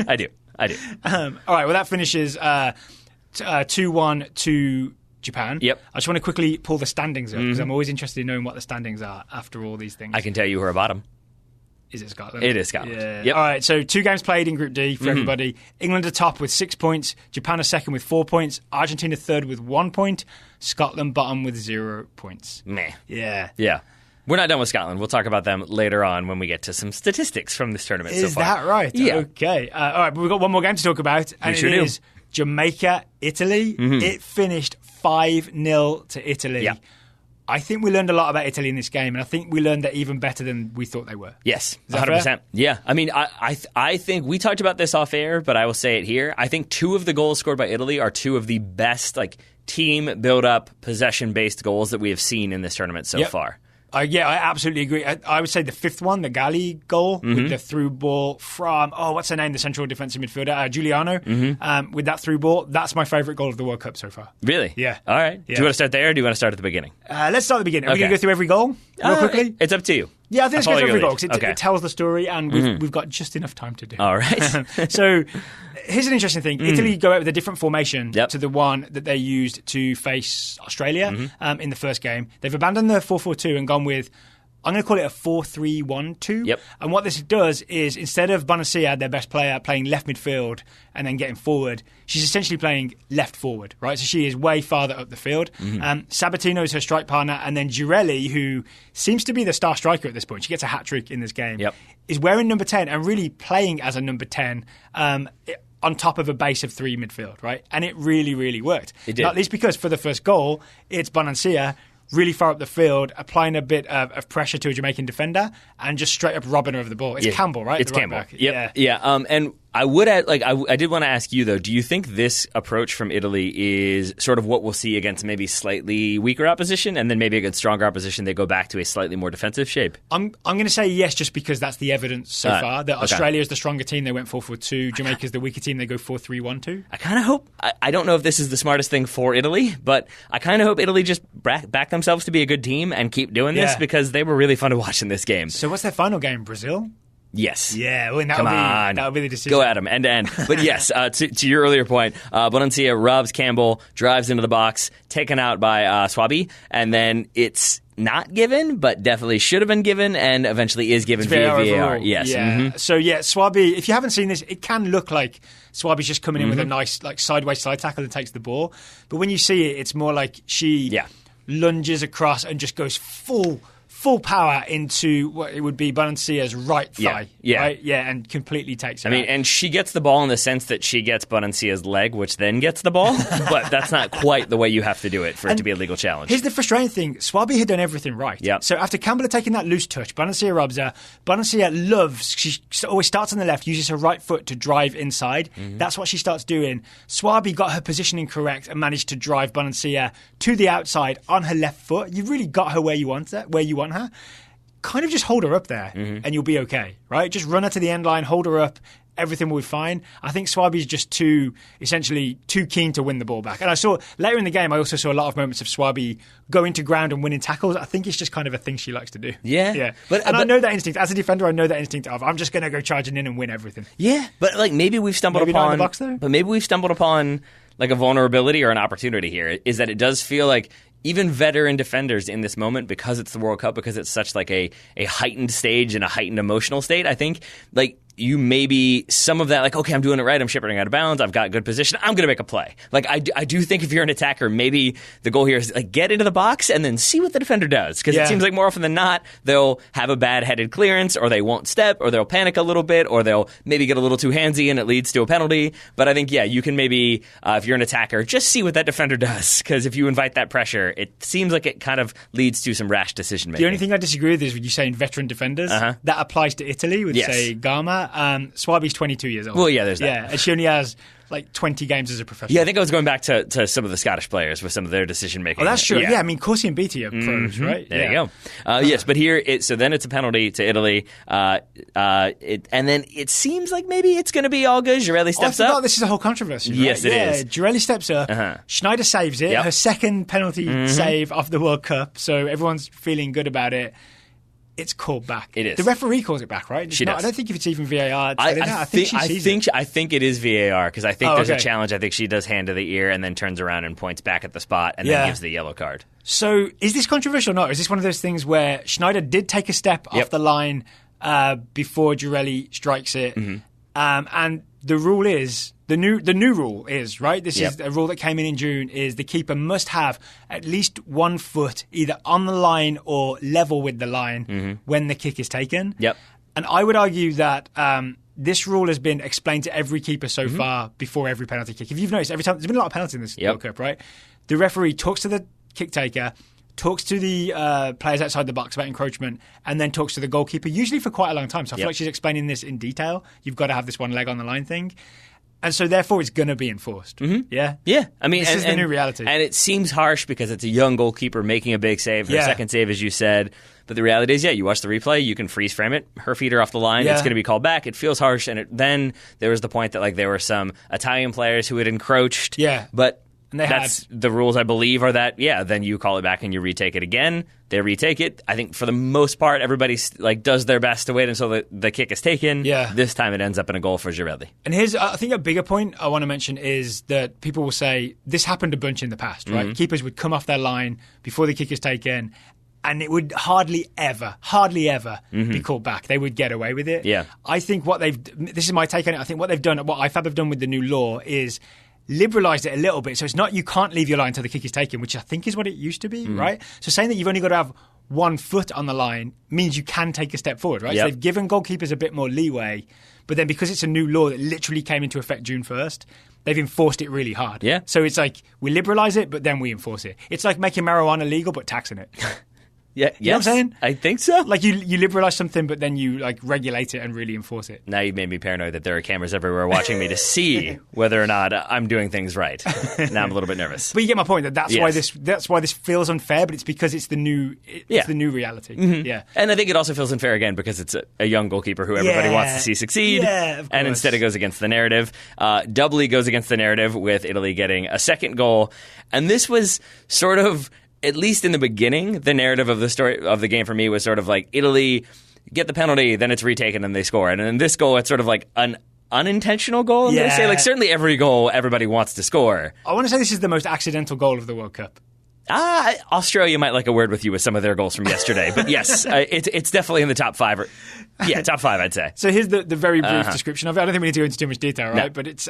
I do. All right, well, that finishes 2-1 to Japan. Yep. I just want to quickly pull the standings up because I'm always interested in knowing what the standings are after all these things. I can tell you who are bottom. Is it Scotland? It is Scotland. Yeah. Yep. All right, so 2 games played in Group D for everybody. England are top with 6 points. Japan are second with 4 points. Argentina third with 1 point. Scotland bottom with 0 points. Meh. Yeah. Yeah. We're not done with Scotland. We'll talk about them later on when we get to some statistics from this tournament so far. Is that right? Yeah. Okay. All right, but we've got one more game to talk about, and it is Jamaica, Italy. It finished 5-0 to Italy. Yeah. I think we learned a lot about Italy in this game, and I think we learned they're even better than we thought they were. Yes, Is that 100%. fair? Yeah. I mean, I think we talked about this off air, but I will say it here. I think 2 of the goals scored by Italy are 2 of the best team build-up, possession-based goals that we have seen in this tournament so far. Yeah, I absolutely agree. I would say the 5th one, the Gali goal, with the through ball from, what's her name, the central defensive midfielder, Giuliano, with that through ball. That's my favourite goal of the World Cup so far. Really? Yeah. All right. Yeah. Do you want to start there or do you want to start at the beginning? Let's start at the beginning. Are we going to go through every goal real quickly? It's up to you. Yeah, I think let's go through every goal because Okay. it tells the story and we've got just enough time to do. All right. So here's an interesting thing. Italy go out with a different formation to the one that they used to face Australia in the first game. They've abandoned the 4-4-2 and gone with, I'm going to call it a 4-3-1-2. Yep. And what this does is instead of Bonacia, their best player, playing left midfield and then getting forward, she's essentially playing left forward, right? So she is way farther up the field. Sabatino is her strike partner, and then Girelli, who seems to be the star striker at this point, she gets a hat-trick in this game, is wearing number 10 and really playing as a number 10 on top of a base of 3 midfield, right? And it really, really worked. It did. Not least because for the first goal, it's Bonacia really far up the field, applying a bit of pressure to a Jamaican defender, and just straight up robbing her of the ball. It's Campbell, right? It's Campbell. Right back. Yeah. And I would add, I did want to ask you though. Do you think this approach from Italy is sort of what we'll see against maybe slightly weaker opposition, and then maybe against stronger opposition they go back to a slightly more defensive shape? I'm going to say yes, just because that's the evidence so far. That Australia is the stronger team; they went 4-4-2. Jamaica's the weaker team; they go 4-3-1-2. I kind of hope. I don't know if this is the smartest thing for Italy, but I kind of hope Italy just back themselves to be a good team and keep doing this because they were really fun to watch in this game. So, what's their final game? Brazil? Yes. Yeah, well, that would be the decision. Go at them, end to end. But yes, to your earlier point, Bonancia robs Campbell, drives into the box, taken out by Swabi, and then it's not given, but definitely should have been given, and eventually is given via VAR. Yes. Yeah. So, Swabi, if you haven't seen this, it can look like Swabi's just coming in with a nice sideways slide tackle and takes the ball. But when you see it, it's more like she lunges across and just goes full power into what it would be Bonancia's right thigh, right? Yeah, and completely takes it out. And she gets the ball in the sense that she gets Bonancia's leg, which then gets the ball, but that's not quite the way you have to do it for it to be a legal challenge. Here's the frustrating thing. Swabi had done everything right. Yep. So after Campbell had taken that loose touch, Bonancia robs her. Bonancia she always starts on the left, uses her right foot to drive inside. That's what she starts doing. Swabi got her positioning correct and managed to drive Bonancia to the outside on her left foot. You've really got her where you want her. Kind of just hold her up there and you'll be okay, right? Just run her to the end line, hold her up, everything will be fine. I think Swabi's just too keen to win the ball back. And I saw later in the game, I also saw a lot of moments of Swabi going to ground and winning tackles. I think it's just kind of a thing she likes to do. Yeah. But I know that instinct. As a defender, I know that instinct of, I'm just going to go charging in and win everything. Yeah, but maybe we've stumbled maybe upon... not in the box there? But maybe we've stumbled upon a vulnerability or an opportunity here, is that it does feel like even veteran defenders in this moment, because it's the World Cup, because it's such a heightened stage and a heightened emotional state, I think you maybe some of that, okay, I'm doing it right, I'm shepherding out of bounds, I've got good position, I'm going to make a play. I do think if you're an attacker, maybe the goal here is get into the box and then see what the defender does. Because it seems like more often than not, they'll have a bad headed clearance, or they won't step, or they'll panic a little bit, or they'll maybe get a little too handsy and it leads to a penalty. But I think, you can maybe, if you're an attacker, just see what that defender does. Because if you invite that pressure, it seems like it kind of leads to some rash decision making. The only thing I disagree with is when you say veteran defenders. That applies to Italy with, say, Gama her. Swabi's 22 years old. Well, yeah, there's that. Yeah, and she only has like 20 games as a professional. Yeah, I think I was going back to some of the Scottish players with some of their decision making. Oh, that's true. Yeah, I mean, Corsi and Beattie are pros, right? There you go. Yes, but here, so then it's a penalty to Italy, and then it seems like maybe it's going to be all good. Girelli steps up. This is a whole controversy. Right? Yes, it is. Girelli steps up. Schneider saves it. Yep. Her second penalty save of the World Cup, so everyone's feeling good about it. It's called back. It is. The referee calls it back, right? She does. I don't think if it's even VAR. I think it is VAR because I think there's a challenge. I think she does hand to the ear and then turns around and points back at the spot and then gives the yellow card. So is this controversial or not? Is this one of those things where Schneider did take a step off the line before Girelli strikes it, and the rule is the new rule is right. This is a rule that came in June. Is the keeper must have at least 1 foot either on the line or level with the line when the kick is taken. Yep. And I would argue that this rule has been explained to every keeper so far before every penalty kick. If you've noticed, every time there's been a lot of penalties in this World Cup, right? The referee talks to the kick taker, talks to the players outside the box about encroachment, and then talks to the goalkeeper, usually for quite a long time. So I feel like she's explaining this in detail. You've got to have this one leg on the line thing. And so, therefore, it's going to be enforced. Yeah? Yeah. I mean, this is the new reality. And it seems harsh because it's a young goalkeeper making a big save, her second save, as you said. But the reality is, you watch the replay, you can freeze frame it. Her feet are off the line. It's going to be called back. It feels harsh. And then there was the point that there were some Italian players who had encroached. Yeah. But the rules, I believe, are that, then you call it back and you retake it again. They retake it. I think for the most part, everybody does their best to wait until the kick is taken. Yeah. This time it ends up in a goal for Girelli. And here's, I think, a bigger point I want to mention is that people will say this happened a bunch in the past, right? Keepers would come off their line before the kick is taken, and it would hardly ever be called back. They would get away with it. Yeah. I think this is my take on it. I think what IFAB have done with the new law is liberalised it a little bit. So it's not you can't leave your line until the kick is taken, which I think is what it used to be, right? So saying that you've only got to have 1 foot on the line means you can take a step forward, right? Yep. So they've given goalkeepers a bit more leeway, but then because it's a new law that literally came into effect June 1st, they've enforced it really hard. Yeah. So it's like we liberalise it, but then we enforce it. It's like making marijuana legal but taxing it. Yeah, you know what I'm saying? I think so. Like you liberalise something, but then you regulate it and really enforce it. Now you made me paranoid that there are cameras everywhere watching me to see whether or not I'm doing things right. Now I'm a little bit nervous. But you get my point. That's why this feels unfair. But it's because it's the new the new reality. Yeah, and I think it also feels unfair again because it's a young goalkeeper who everybody wants to see succeed. Yeah, of course. And instead it goes against the narrative. Doubly goes against the narrative with Italy getting a second goal, and this was sort of, at least in the beginning, the narrative of the story of the game for me was sort of like Italy get the penalty, then it's retaken and they score. And in this goal, it's sort of like an unintentional goal. I'm going to say, certainly every goal, everybody wants to score. I want to say this is the most accidental goal of the World Cup. Australia might like a word with you with some of their goals from yesterday, but yes, it's definitely in the top five. Top five, I'd say. So here's the very brief description of it. I don't think we need to go into too much detail, right? No. But it's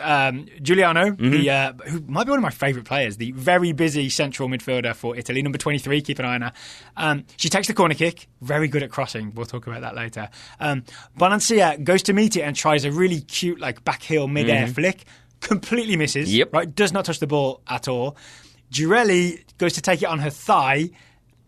Giuliano, who might be one of my favourite players, the very busy central midfielder for Italy, number 23, keep an eye on her. She takes the corner kick, very good at crossing. We'll talk about that later. Bonancia goes to meet it and tries a really cute back heel mid-air flick, completely misses, right? Does not touch the ball at all. Girelli goes to take it on her thigh,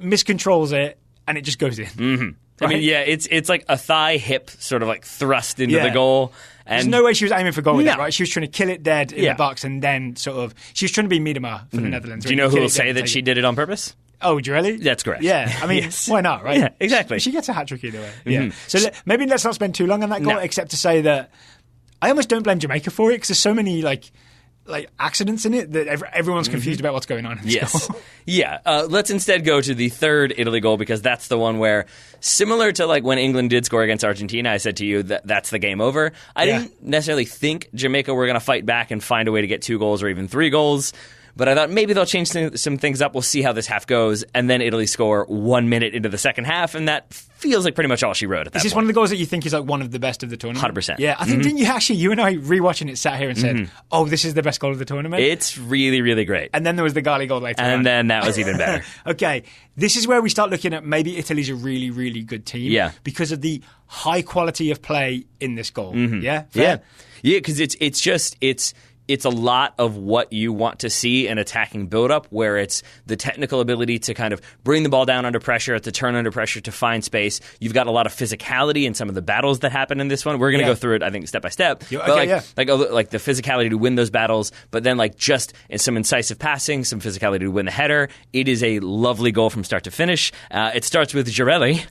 miscontrols it, and it just goes in. Right? I mean, it's like a thigh hip sort of thrust into the goal. And there's no way she was aiming for goal with it, right? She was trying to kill it dead in the box, and then she was trying to be Miedema for the Netherlands. Do you know who will say that she did it on purpose? Oh, Girelli? That's correct. Yeah, I mean, why not, right? Yeah, exactly. She gets a hat-trick either way. Yeah. So maybe let's not spend too long on that goal, except to say that I almost don't blame Jamaica for it, because there's so many, accidents in it that everyone's confused about what's going on in this goal. Yeah. Let's instead go to the third Italy goal, because that's the one where, similar to when England did score against Argentina, I said to you that that's the game over. I didn't necessarily think Jamaica were going to fight back and find a way to get 2 goals or even 3 goals. But I thought maybe they'll change some things up. We'll see how this half goes. And then Italy score 1 minute into the second half. And that feels like pretty much all she wrote at that point. Is this one of the goals that you think is one of the best of the tournament? 100%. Yeah. I think, didn't you and I rewatching it sat here and said, oh, this is the best goal of the tournament? It's really, really great. And then there was the Gali goal later on. And then that was even better. Okay. This is where we start looking at maybe Italy's a really, really good team. Yeah. Because of the high quality of play in this goal. Yeah? Fair? Yeah, because it's it's a lot of what you want to see in attacking build-up, where it's the technical ability to kind of bring the ball down under pressure, to turn under pressure, to find space. You've got a lot of physicality in some of the battles that happen in this one. We're going to go through it, I think, step by step. Like the physicality to win those battles, but then like just in some incisive passing, some physicality to win the header. It is a lovely goal from start to finish. It starts with Girelli,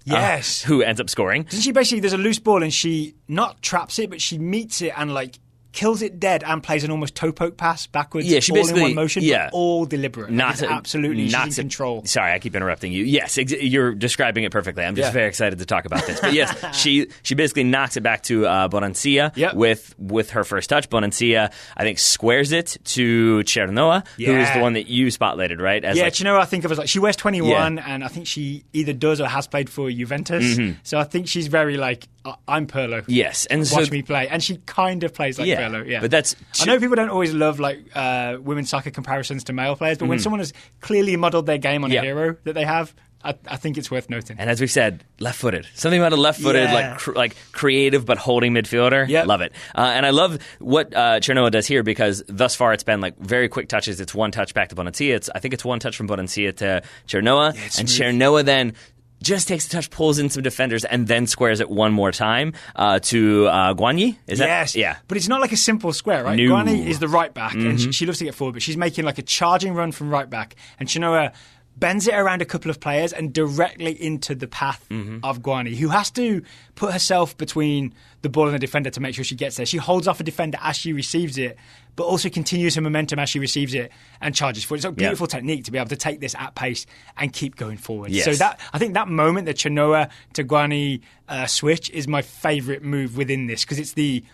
who ends up scoring. Doesn't she basically, there's a loose ball and she not traps it, but she meets it and like kills it dead and plays an almost toe poke pass backwards, she all basically, in one motion, but all deliberate. Absolutely, she's in control. Sorry, I keep interrupting you. Yes, you're describing it perfectly. I'm just very excited to talk about this. But yes, she basically knocks it back to Bonancia with her first touch. Bonancia, I think, squares it to Chernoa, who is the one that you spotlighted, right? Chernoa I think of as like, she wears 21, and I think she either does or has played for Juventus. So I think she's very like, I'm Pirlo. Yes, and watch me play, and she kind of plays like Pirlo. Yeah, but that's. I know people don't always love like women's soccer comparisons to male players, but when someone has clearly modelled their game on a hero that they have, I think it's worth noting. And as we've said, left-footed. Something about a left-footed, like creative but holding midfielder. Yep. Love it. And I love what Chernoa does here, because thus far it's been like very quick touches. It's one touch back to Bonancia. I think it's one touch from Bonancia to Chernoa, and Chernoa then just takes a touch, pulls in some defenders, and then squares it one more time to Guanyi. Is that? Yes. Yeah. But it's not like a simple square, right? No. Guanyi is the right back, and she loves to get forward, but she's making like a charging run from right back, and Chinoa bends it around a couple of players and directly into the path of Guanyi, who has to put herself between the ball and the defender to make sure she gets there. She holds off a defender as she receives it, but also continues her momentum as she receives it and charges forward. It's a beautiful technique to be able to take this at pace and keep going forward. Yes. So that, I think that moment, the Chinoa to Guanyi switch, is my favourite move within this, because it's the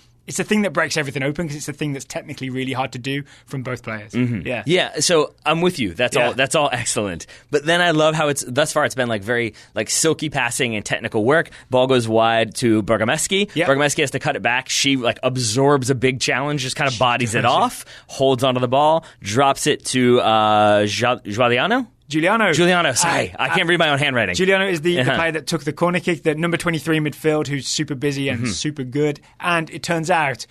thing that breaks everything open, because it's the thing that's technically really hard to do from both players. Yeah. So I'm with you. That's all excellent. But then I love how thus far it's been like very like silky passing and technical work. Ball goes wide to Bergamaschi. Bergamaschi has to cut it back. She like absorbs a big challenge, just kind of bodies it off, holds onto the ball, drops it to Giuliano, sorry. I can't read my own handwriting. Giuliano is the player that took the corner kick, the number 23 midfield, who's super busy and super good. And it turns out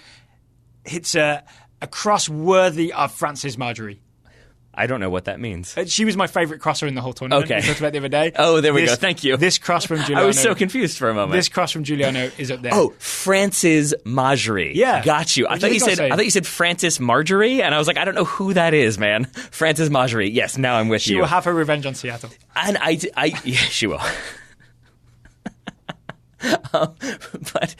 it's a cross worthy of Frances Marjorie. I don't know what that means. She was my favourite crosser in the whole tournament. Okay. We talked about the other day. Oh, there we go. Thank you. This cross from Giuliano. I was so confused for a moment. This cross from Giuliano is up there. Oh, Frances Marjorie. Yeah. Got you. I thought you said Frances Marjorie, and I was like, I don't know who that is, man. Frances Marjorie. Yes, now I'm with you. She will have her revenge on Seattle. And yeah, she will. But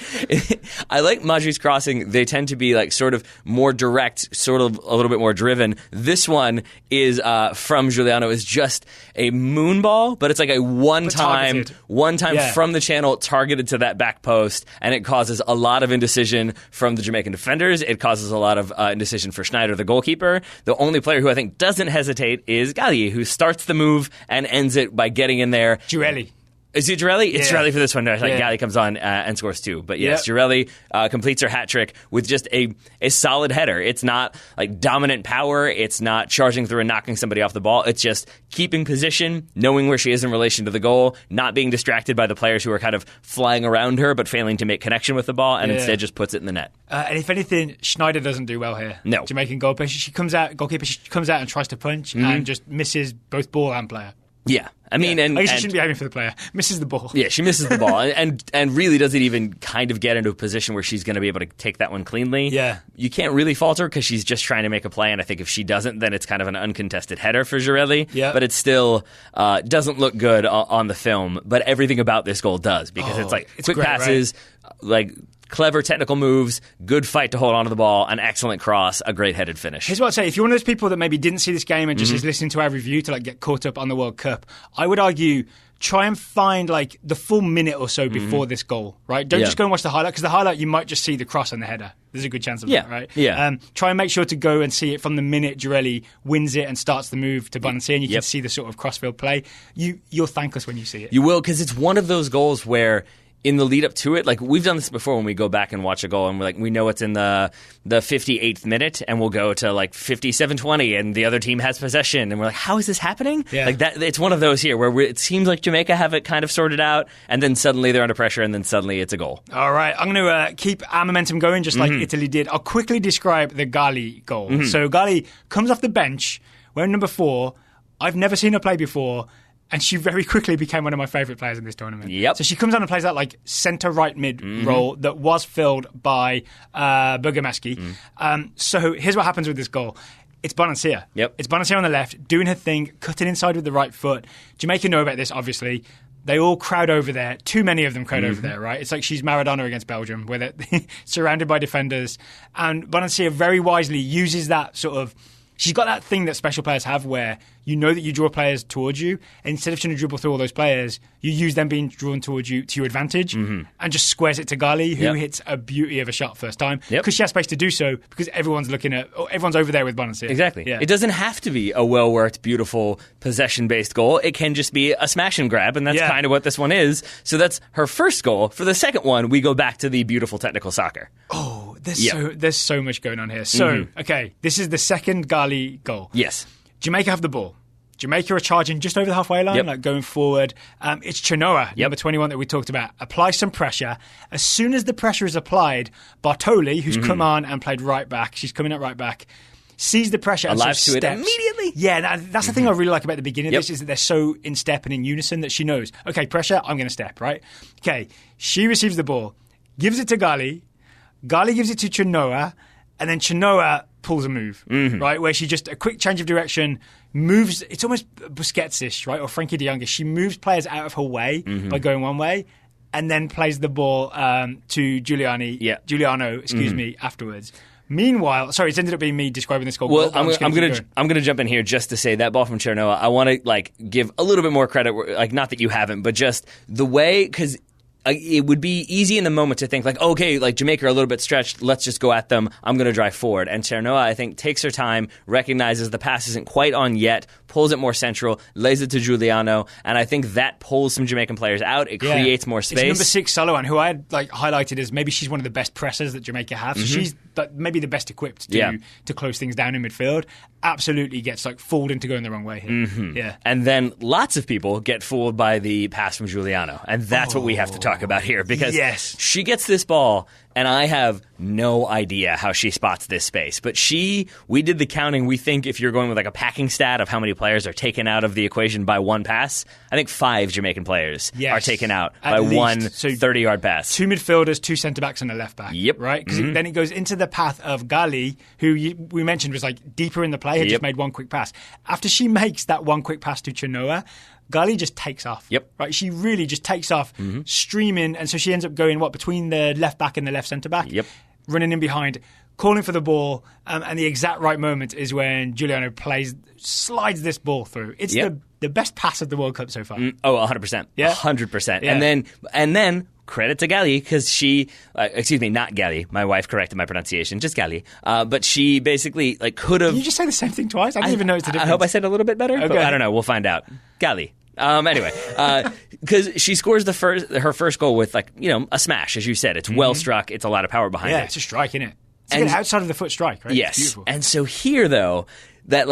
I like Marjorie's crossing. They tend to be like sort of more direct, sort of a little bit more driven. This one is from Giuliano is just a moon ball, but it's like a one time from the channel targeted to that back post, and it causes a lot of indecision from the Jamaican defenders. It causes a lot of indecision for Schneider, the goalkeeper. The only player who I think doesn't hesitate is Galli, who starts the move and ends it by getting in there. Girelli. Is it Girelli? It's Girelli for this one. I think Galli comes on and scores too. But yes, Girelli completes her hat trick with just a solid header. It's not like dominant power. It's not charging through and knocking somebody off the ball. It's just keeping position, knowing where she is in relation to the goal, not being distracted by the players who are kind of flying around her but failing to make connection with the ball, and instead just puts it in the net. And if anything, Schneider doesn't do well here. No. Jamaican goalkeeper. She comes out and tries to punch and just misses both ball and player. Yeah. I mean, I guess she shouldn't be aiming for the player. Misses the ball. Yeah, she misses the ball, and really doesn't even kind of get into a position where she's going to be able to take that one cleanly. Yeah. You can't really fault her because she's just trying to make a play, and I think if she doesn't, then it's kind of an uncontested header for Girelli. Yeah. But it still doesn't look good on the film, but everything about this goal does, because it's like quick great, passes, like clever technical moves, good fight to hold onto the ball, an excellent cross, a great headed finish. Here's what I'd say. If you're one of those people that maybe didn't see this game and just is listening to our review to like get caught up on the World Cup, I would argue try and find like the full minute or so before this goal, right? Don't just go and watch the highlight, because the highlight you might just see the cross and the header. There's a good chance of that, right? Yeah. Try and make sure to go and see it from the minute Girelli wins it and starts the move to Bonancia, and you can see the sort of crossfield play. You'll thank us when you see it. You will, because it's one of those goals where in the lead up to it, like we've done this before when we go back and watch a goal and we know it's in the 58th minute and we'll go to like 57-20 and the other team has possession and we're like, how is this happening? Yeah. Like that, it's one of those here where it seems like Jamaica have it kind of sorted out and then suddenly they're under pressure and then suddenly it's a goal. All right, I'm going to keep our momentum going just like Italy did. I'll quickly describe the Gali goal. So Gali comes off the bench, wearing number 4. I've never seen her play before. And she very quickly became one of my favourite players in this tournament. Yep. So she comes on and plays that like centre right mid role that was filled by Burgomaski. So here's what happens with this goal. It's Bonancia. Yep. It's Bonancia on the left, doing her thing, cutting inside with the right foot. Jamaica know about this, obviously. They all crowd over there. Too many of them crowd over there, right? It's like she's Maradona against Belgium, where they're surrounded by defenders. And Bonancia very wisely uses that sort of... She's got that thing that special players have where you know that you draw players towards you, and instead of trying to dribble through all those players, you use them being drawn towards you to your advantage and just squares it to Gali, who hits a beauty of a shot first time because she has space to do so because everyone's over there with Bonancia. Exactly. Yeah. It doesn't have to be a well-worked, beautiful, possession-based goal. It can just be a smash and grab, and that's kind of what this one is. So that's her first goal. For the second one, we go back to the beautiful technical soccer. Oh, there's so much going on here. So, okay, this is the second Gali goal. Yes. Jamaica have the ball. Jamaica are charging just over the halfway line, like going forward. It's Chinoa, number 21 that we talked about. Applies some pressure. As soon as the pressure is applied, Bartoli, who's come on and played right back, she's coming at right back, sees the pressure and alive sort of to steps. It immediately. Yeah, that's the thing I really like about the beginning of this is that they're so in step and in unison that she knows, okay, pressure, I'm going to step, right? Okay, she receives the ball, gives it to Gali. Gali gives it to Chinoa, and then Chinoa pulls a move, right? Where she just, a quick change of direction, moves, it's almost Busquets-ish, right? Or Frankie de Jong. She moves players out of her way by going one way, and then plays the ball to Giuliano, afterwards. Meanwhile, sorry, it's ended up being me describing this goal. Well, I'm going to jump in here just to say that ball from Chernoa, I want to give a little bit more credit, not that you haven't, but just the way, because it would be easy in the moment to think okay, Jamaica are a little bit stretched, let's just go at them, I'm going to drive forward. And Chernoa, I think, takes her time, recognizes the pass isn't quite on yet, pulls it more central, lays it to Giuliano, and I think that pulls some Jamaican players out. It creates more space. It's number 6, Saloan, who I had highlighted as maybe she's one of the best pressers that Jamaica have. So she's maybe the best equipped to close things down in midfield. Absolutely gets fooled into going the wrong way here. Yeah. And then lots of people get fooled by the pass from Giuliano. And that's what we have to talk about here, because she gets this ball, and I have no idea how she spots this space. But we did the counting. We think if you're going with a packing stat of how many players are taken out of the equation by one pass, I think 5 Jamaican players are taken out by one 30-yard pass. 2 midfielders, 2 centre-backs, and a left-back. Yep. Right? Because then it goes into the path of Gali, who we mentioned was deeper in the play, had just made one quick pass. After she makes that one quick pass to Chinoa, Gali just takes off. Yep. Right? She really just takes off, streaming, and so she ends up going, between the left back and the left centre back? Yep. Running in behind, calling for the ball, and the exact right moment is when Giuliano slides this ball through. It's the best pass of the World Cup so far. 100%. Yeah? 100%. Yeah. And then credit to Gali, because she, not Gali, my wife corrected my pronunciation, just Gali, but she basically could have... Did you just say the same thing twice? I didn't even notice the difference. I hope I said it a little bit better, okay. But I don't know, we'll find out. Gali. Anyway, because she scores her first goal with a smash, as you said. It's well struck. It's a lot of power behind it. Yeah, it's a strike, isn't it? It's an outside of the foot strike, right? Yes. And so here, though, that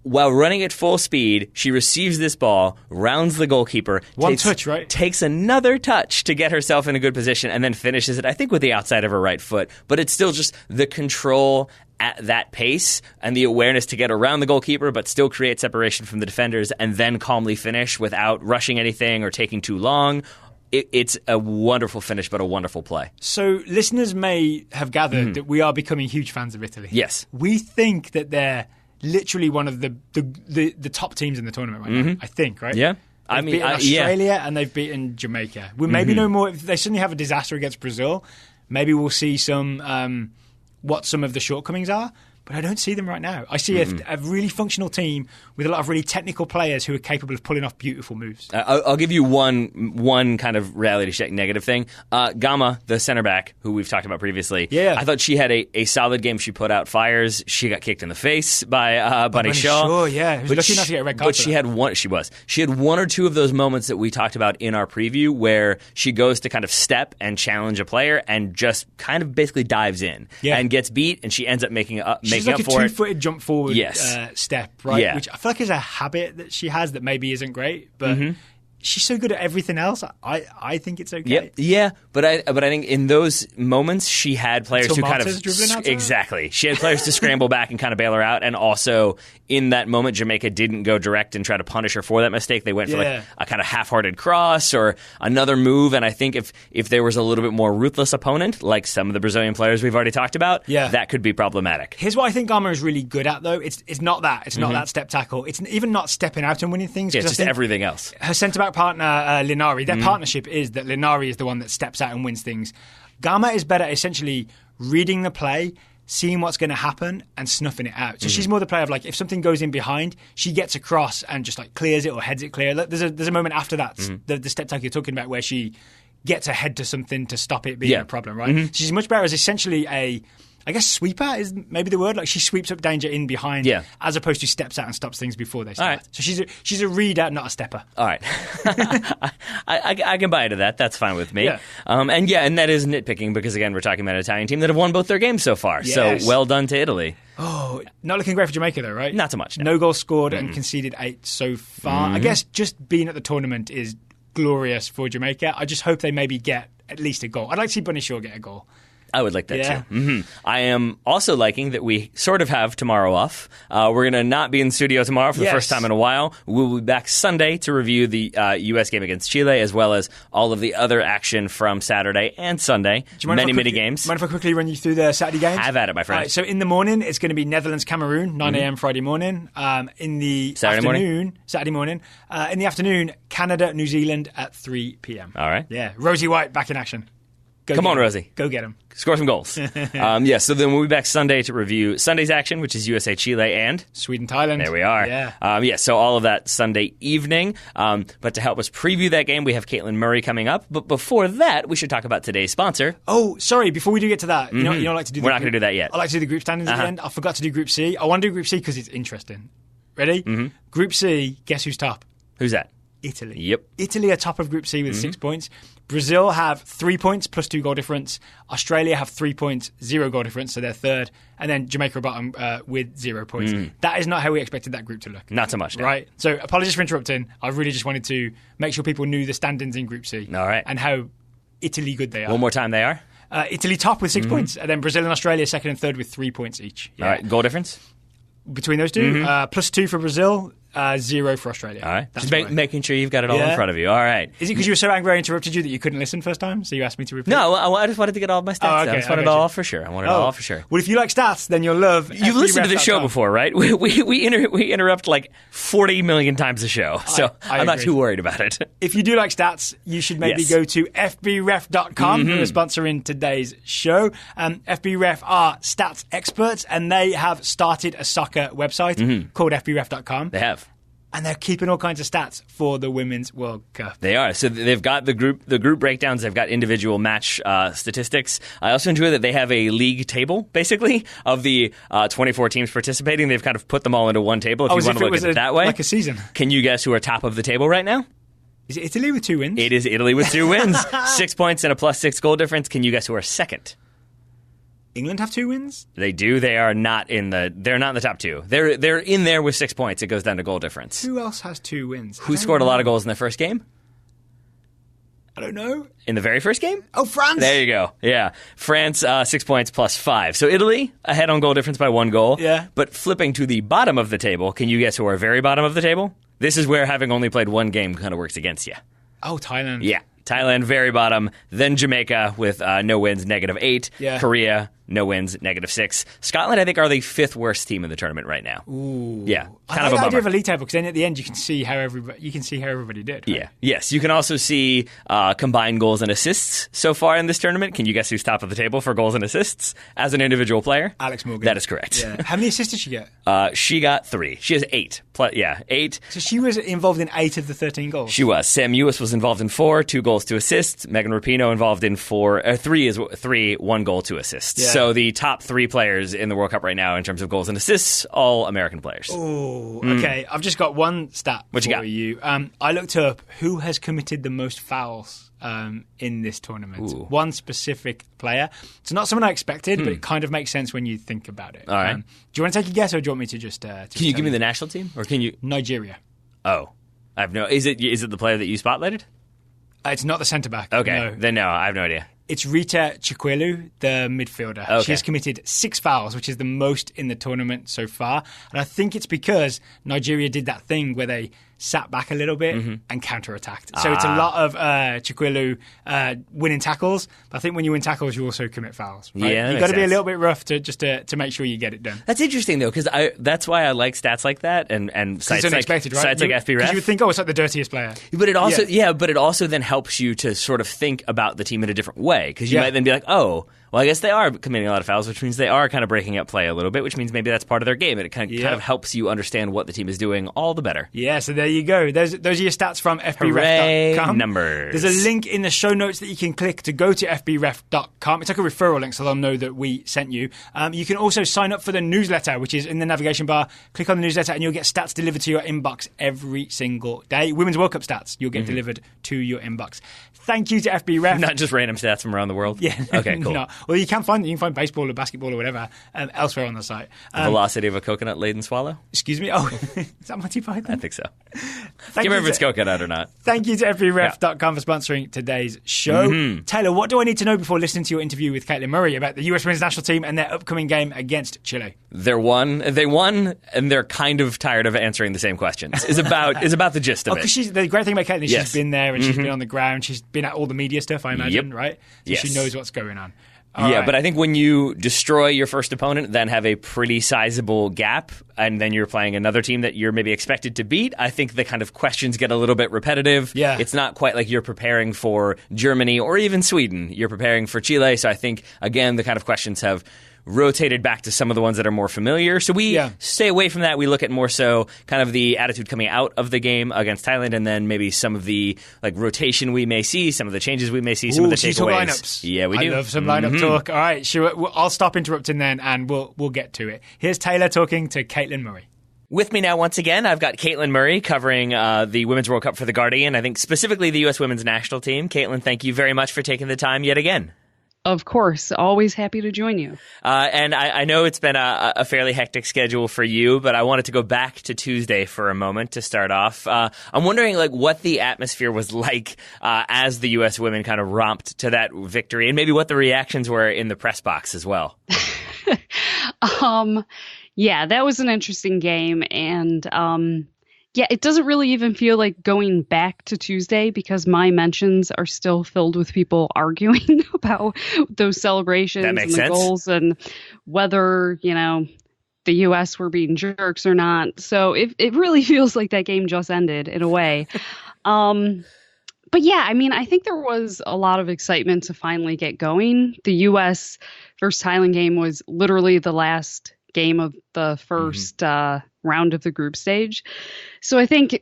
while running at full speed, she receives this ball, rounds the goalkeeper. Touch, right? Takes another touch to get herself in a good position, and then finishes it, I think, with the outside of her right foot. But it's still just the control at that pace and the awareness to get around the goalkeeper but still create separation from the defenders and then calmly finish without rushing anything or taking too long. It's a wonderful finish, but a wonderful play. So listeners may have gathered that we are becoming huge fans of Italy. Yes. We think that they're literally one of the top teams in the tournament right now, I think, right? Yeah. They've beaten Australia and they've beaten Jamaica. We maybe know more. If they suddenly have a disaster against Brazil, maybe we'll see some what some of the shortcomings are. but I don't see them right now. I see a really functional team with a lot of really technical players who are capable of pulling off beautiful moves. I'll give you one kind of reality check negative thing. Gama, the center back, who we've talked about previously, I thought she had a solid game. She put out fires. She got kicked in the face by Bunny Shaw. Yeah, who's lucky enough to get a red card. But she had one or two of those moments that we talked about in our preview where she goes to kind of step and challenge a player and just kind of basically dives in and gets beat, and she ends up making up for it. She's like a two-footed jump forward step, right? Yeah. Which I feel like is a habit that she has that maybe isn't great, but she's so good at everything else. I think it's okay. Yeah, but I think in those moments she had players who kind of exactly. She had players to scramble back and kind of bail her out, and also in that moment Jamaica didn't go direct and try to punish her for that mistake. They went for like a kind of half-hearted cross or another move, and I think if there was a little bit more ruthless opponent, like some of the Brazilian players we've already talked about, that could be problematic. Here's what I think Gama is really good at, though. It's not that. It's not that step tackle. It's even not stepping out and winning things. It's just everything else. Her centre-back partner, Linari, their partnership is that Linari is the one that steps out and wins things. Gama is better at essentially reading the play, seeing what's going to happen and snuffing it out. So she's more the player of like, if something goes in behind, she gets across and just like clears it or heads it clear. There's a moment after that, the step tackle you're talking about, where she gets ahead to something to stop it being a problem, right? She's much better as essentially I guess sweeper is maybe the word. Like she sweeps up danger in behind, as opposed to steps out and stops things before they start. Right. So she's a reader, not a stepper. All right, I can buy into that. That's fine with me. Yeah. And that is nitpicking because again we're talking about an Italian team that have won both their games so far. Yes. So well done to Italy. Oh, not looking great for Jamaica though, right? Not so much. No goals scored and conceded 8 so far. I guess just being at the tournament is glorious for Jamaica. I just hope they maybe get at least a goal. I'd like to see Bunny Shaw get a goal. I would like that too. I am also liking that we sort of have tomorrow off. We're going to not be in the studio tomorrow for the first time in a while. We'll be back Sunday to review the U.S. game against Chile, as well as all of the other action from Saturday and Sunday. Many games. Mind if I quickly run you through the Saturday games? Have at it, my friend. Right, so in the morning, it's going to be Netherlands-Cameroon, 9 a.m. Friday morning. In the Saturday morning. In the afternoon, Canada-New Zealand at 3 p.m. All right. Yeah, Rosie White back in action. Come on, Rosie. Go get him. Score some goals. So then we'll be back Sunday to review Sunday's action, which is USA, Chile, and Sweden-Thailand. There we are. Yeah. So all of that Sunday evening. But to help us preview that game, we have Caitlin Murray coming up. But before that, we should talk about today's sponsor. Oh, sorry. Before we do get to that, you know, I like to do. We're not going to do that yet. I like to do the group standings at the end. I forgot to do Group C. I want to do Group C because it's interesting. Ready? Group C. Guess who's top? Who's that? Italy. Yep. Italy are top of Group C with 6 points. Brazil have 3 points plus 2 goal difference. Australia have 3 points, 0 goal difference, so they're third. And then Jamaica are bottom with 0 points. That is not how we expected that group to look. Not so much, no. Right? So apologies for interrupting. I really just wanted to make sure people knew the standings in Group C. All right. And how Italy good they are. One more time they are? Italy top with 6 points. And then Brazil and Australia second and third with 3 points each. Yeah. All right. Goal difference? Between those two, plus 2 for Brazil, 0 for Australia. All right. Just making sure you've got it all in front of you. All right. Is it because you were so angry I interrupted you that you couldn't listen first time? So you asked me to repeat? No, I just wanted to get all of my stats down. I just wanted it all for sure. I wanted it all for sure. Well, if you like stats, then you'll love You've listened to the show before, right? We interrupt like 40 million times a show. So I'm not too worried about it. If you do like stats, you should maybe go to fbref.com, who are sponsoring today's show. FBref are stats experts, and they have started a soccer website called fbref.com. They have. And they're keeping all kinds of stats for the Women's World Cup. They are. So they've got the group breakdowns. They've got individual match statistics. I also enjoy that they have a league table, basically, of the 24 teams participating. They've kind of put them all into one table if you want to look at it that way. Like a season. Can you guess who are top of the table right now? Is it Italy with 2 wins? It is Italy with 2 wins. 6 points and a plus 6 goal difference. Can you guess who are second? England have 2 wins? They do. They're not in the top 2. They're in there with 6 points. It goes down to goal difference. Who else has 2 wins? Who scored a lot of goals in their first game? I don't know. In the very first game? Oh, France! There you go. Yeah. France, 6 points plus 5. So Italy, ahead on goal difference by 1 goal. Yeah. But flipping to the bottom of the table, can you guess who are very bottom of the table? This is where having only played 1 game kind of works against you. Oh, Thailand. Yeah. Thailand, very bottom. Then Jamaica with no wins, -8. Yeah. Korea, no wins, -6. Scotland, I think, are the 5th worst team in the tournament right now. Ooh. Yeah, I like the idea of a league table because then at the end you can see how everybody did. Right? Yeah. Yes. You can also see combined goals and assists so far in this tournament. Can you guess who's top of the table for goals and assists as an individual player? Alex Morgan. That is correct. Yeah. How many assists did she get? She got 3. She has 8. 8. So she was involved in 8 of the 13 goals. She was. Sam Ewis was involved in 4, 2 goals, 2 assists. Megan Rapinoe involved in 3, 1 goal, 2 assists. Yeah. So the top 3 players in the World Cup right now in terms of goals and assists, all American players. Oh, okay. I've just got one stat for you. I looked up who has committed the most fouls in this tournament. Ooh. One specific player. It's not someone I expected, but it kind of makes sense when you think about it. All right. Do you want to take a guess, or do you want me to just? Can you give me the national team, or can you? Nigeria. Oh, I have no. Is it the player that you spotlighted? It's not the centre back. Okay, no. Then no, I have no idea. It's Rita Chikwelu, the midfielder. Okay. She has committed 6 fouls, which is the most in the tournament so far. And I think it's because Nigeria did that thing where they sat back a little bit and counter-attacked. So it's a lot of Chikwelu winning tackles. But I think when you win tackles, you also commit fouls. Right? Yeah, you've got to be a little bit rough to make sure you get it done. That's interesting though, because that's why I like stats like that and sites it's unexpected, like right? sites like FBref. Because you would think, it's like the dirtiest player. But it also, but it also then helps you to sort of think about the team in a different way, because you might then be like, oh, well, I guess they are committing a lot of fouls, which means they are kind of breaking up play a little bit, which means maybe that's part of their game, and it kind of helps you understand what the team is doing all the better. Yeah, so there you go. Those are your stats from FBref.com. Numbers. There's a link in the show notes that you can click to go to FBref.com. It's like a referral link, so they'll know that we sent you. You can also sign up for the newsletter, which is in the navigation bar. Click on the newsletter, and you'll get stats delivered to your inbox every single day. Women's World Cup stats, you'll get delivered to your inbox. Thank you to FBref. Not just random stats from around the world? Yeah. Okay, cool. No. Well, you can find baseball or basketball or whatever elsewhere on the site. The velocity of a coconut-laden swallow? Excuse me? Oh, is that Monty Python? I think so. Can't remember if it's coconut or not. Thank you to FBref.com for sponsoring today's show. Taylor, what do I need to know before listening to your interview with Caitlin Murray about the US women's national team and their upcoming game against Chile? They won, and they're kind of tired of answering the same questions. Is about the gist of it. Because the great thing about Caitlin is she's been there and she's been on the ground. She's been at all the media stuff, I imagine, right? So she knows what's going on. Right. But I think when you destroy your first opponent, then have a pretty sizable gap, and then you're playing another team that you're maybe expected to beat, I think the kind of questions get a little bit repetitive. Yeah. It's not quite like you're preparing for Germany or even Sweden. You're preparing for Chile. So I think, again, the kind of questions have rotated back to some of the ones that are more familiar. So we stay away from that. We look at more so kind of the attitude coming out of the game against Thailand, and then maybe some of the rotation we may see, some of the changes we may see, some of the takeaways. Lineups. Yeah, we do. I love some lineup talk. All right, sure. I'll stop interrupting then, and we'll get to it. Here's Taylor talking to Caitlin Murray. With me now, once again, I've got Caitlin Murray covering the Women's World Cup for The Guardian, I think specifically the U.S. women's national team. Caitlin, thank you very much for taking the time yet again. Of course. Always happy to join you. And I know it's been a fairly hectic schedule for you, but I wanted to go back to Tuesday for a moment to start off. I'm wondering what the atmosphere was like as the U.S. women kind of romped to that victory, and maybe what the reactions were in the press box as well. Yeah, that was an interesting game. And it doesn't really even feel like going back to Tuesday, because my mentions are still filled with people arguing about those celebrations and the goals and whether, the U.S. were being jerks or not. So it really feels like that game just ended in a way. But yeah, I mean, I think there was a lot of excitement to finally get going. The U.S. versus Thailand game was literally the last game of the first round of the group stage. So I think,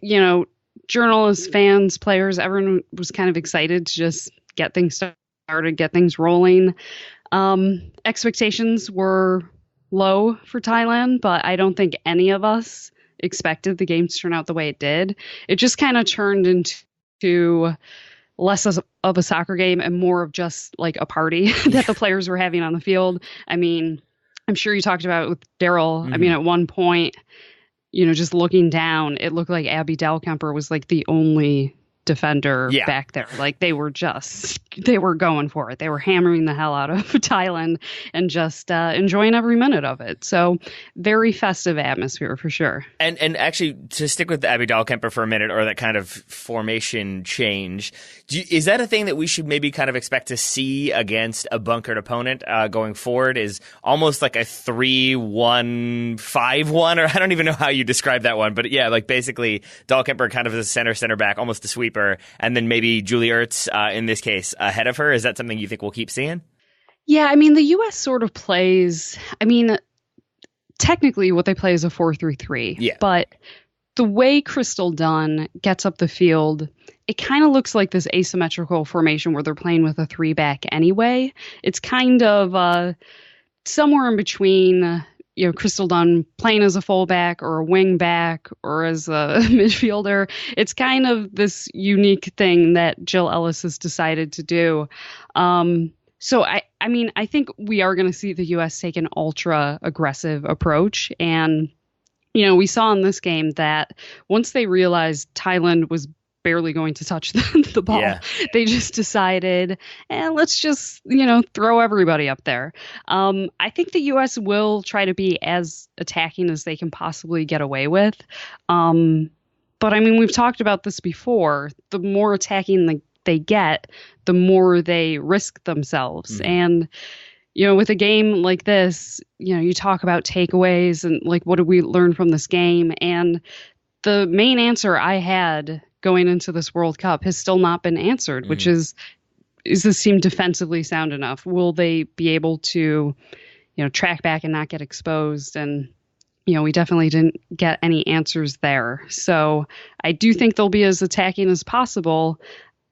journalists, fans, players, everyone was kind of excited to just get things started, get things rolling. Expectations were low for Thailand, but I don't think any of us expected the game to turn out the way it did. It just kind of turned into less of a soccer game and more of just like a party that the players were having on the field. I mean, I'm sure you talked about it with Daryl. I mean, at one point, just looking down, it looked like Abby Dahlkemper was like the only defender back there. Like they were going for it. They were hammering the hell out of Thailand and just enjoying every minute of it. So very festive atmosphere for sure. And actually, to stick with Abby Dahlkemper for a minute, or that kind of formation change, is that a thing that we should maybe kind of expect to see against a bunkered opponent going forward? Is almost like a 3-1, 5-1, or I don't even know how you describe that one, but yeah, like basically Dahlkemper kind of as a center back, almost a sweeper, and then maybe Julie Ertz in this case ahead of her. Is that something you think we'll keep seeing? Yeah, I mean the U.S. sort of plays. I mean, technically what they play is a 4-3-3. Yeah, but the way Crystal Dunn gets up the field, it kind of looks like this asymmetrical formation where they're playing with a 3-back anyway. It's kind of somewhere in between, Crystal Dunn playing as a fullback or a wing back or as a midfielder. It's kind of this unique thing that Jill Ellis has decided to do. So I mean, I think we are going to see the U.S. take an ultra aggressive approach. And, we saw in this game that once they realized Thailand was barely going to touch the ball, they just decided, let's just, throw everybody up there. I think the U.S. will try to be as attacking as they can possibly get away with. But I mean, we've talked about this before. The more attacking they get, the more they risk themselves. And, with a game like this, you talk about takeaways and like, what did we learn from this game? And the main answer I had going into this World Cup has still not been answered, which is this team defensively sound enough? Will they be able to, track back and not get exposed? And, we definitely didn't get any answers there. So I do think they'll be as attacking as possible.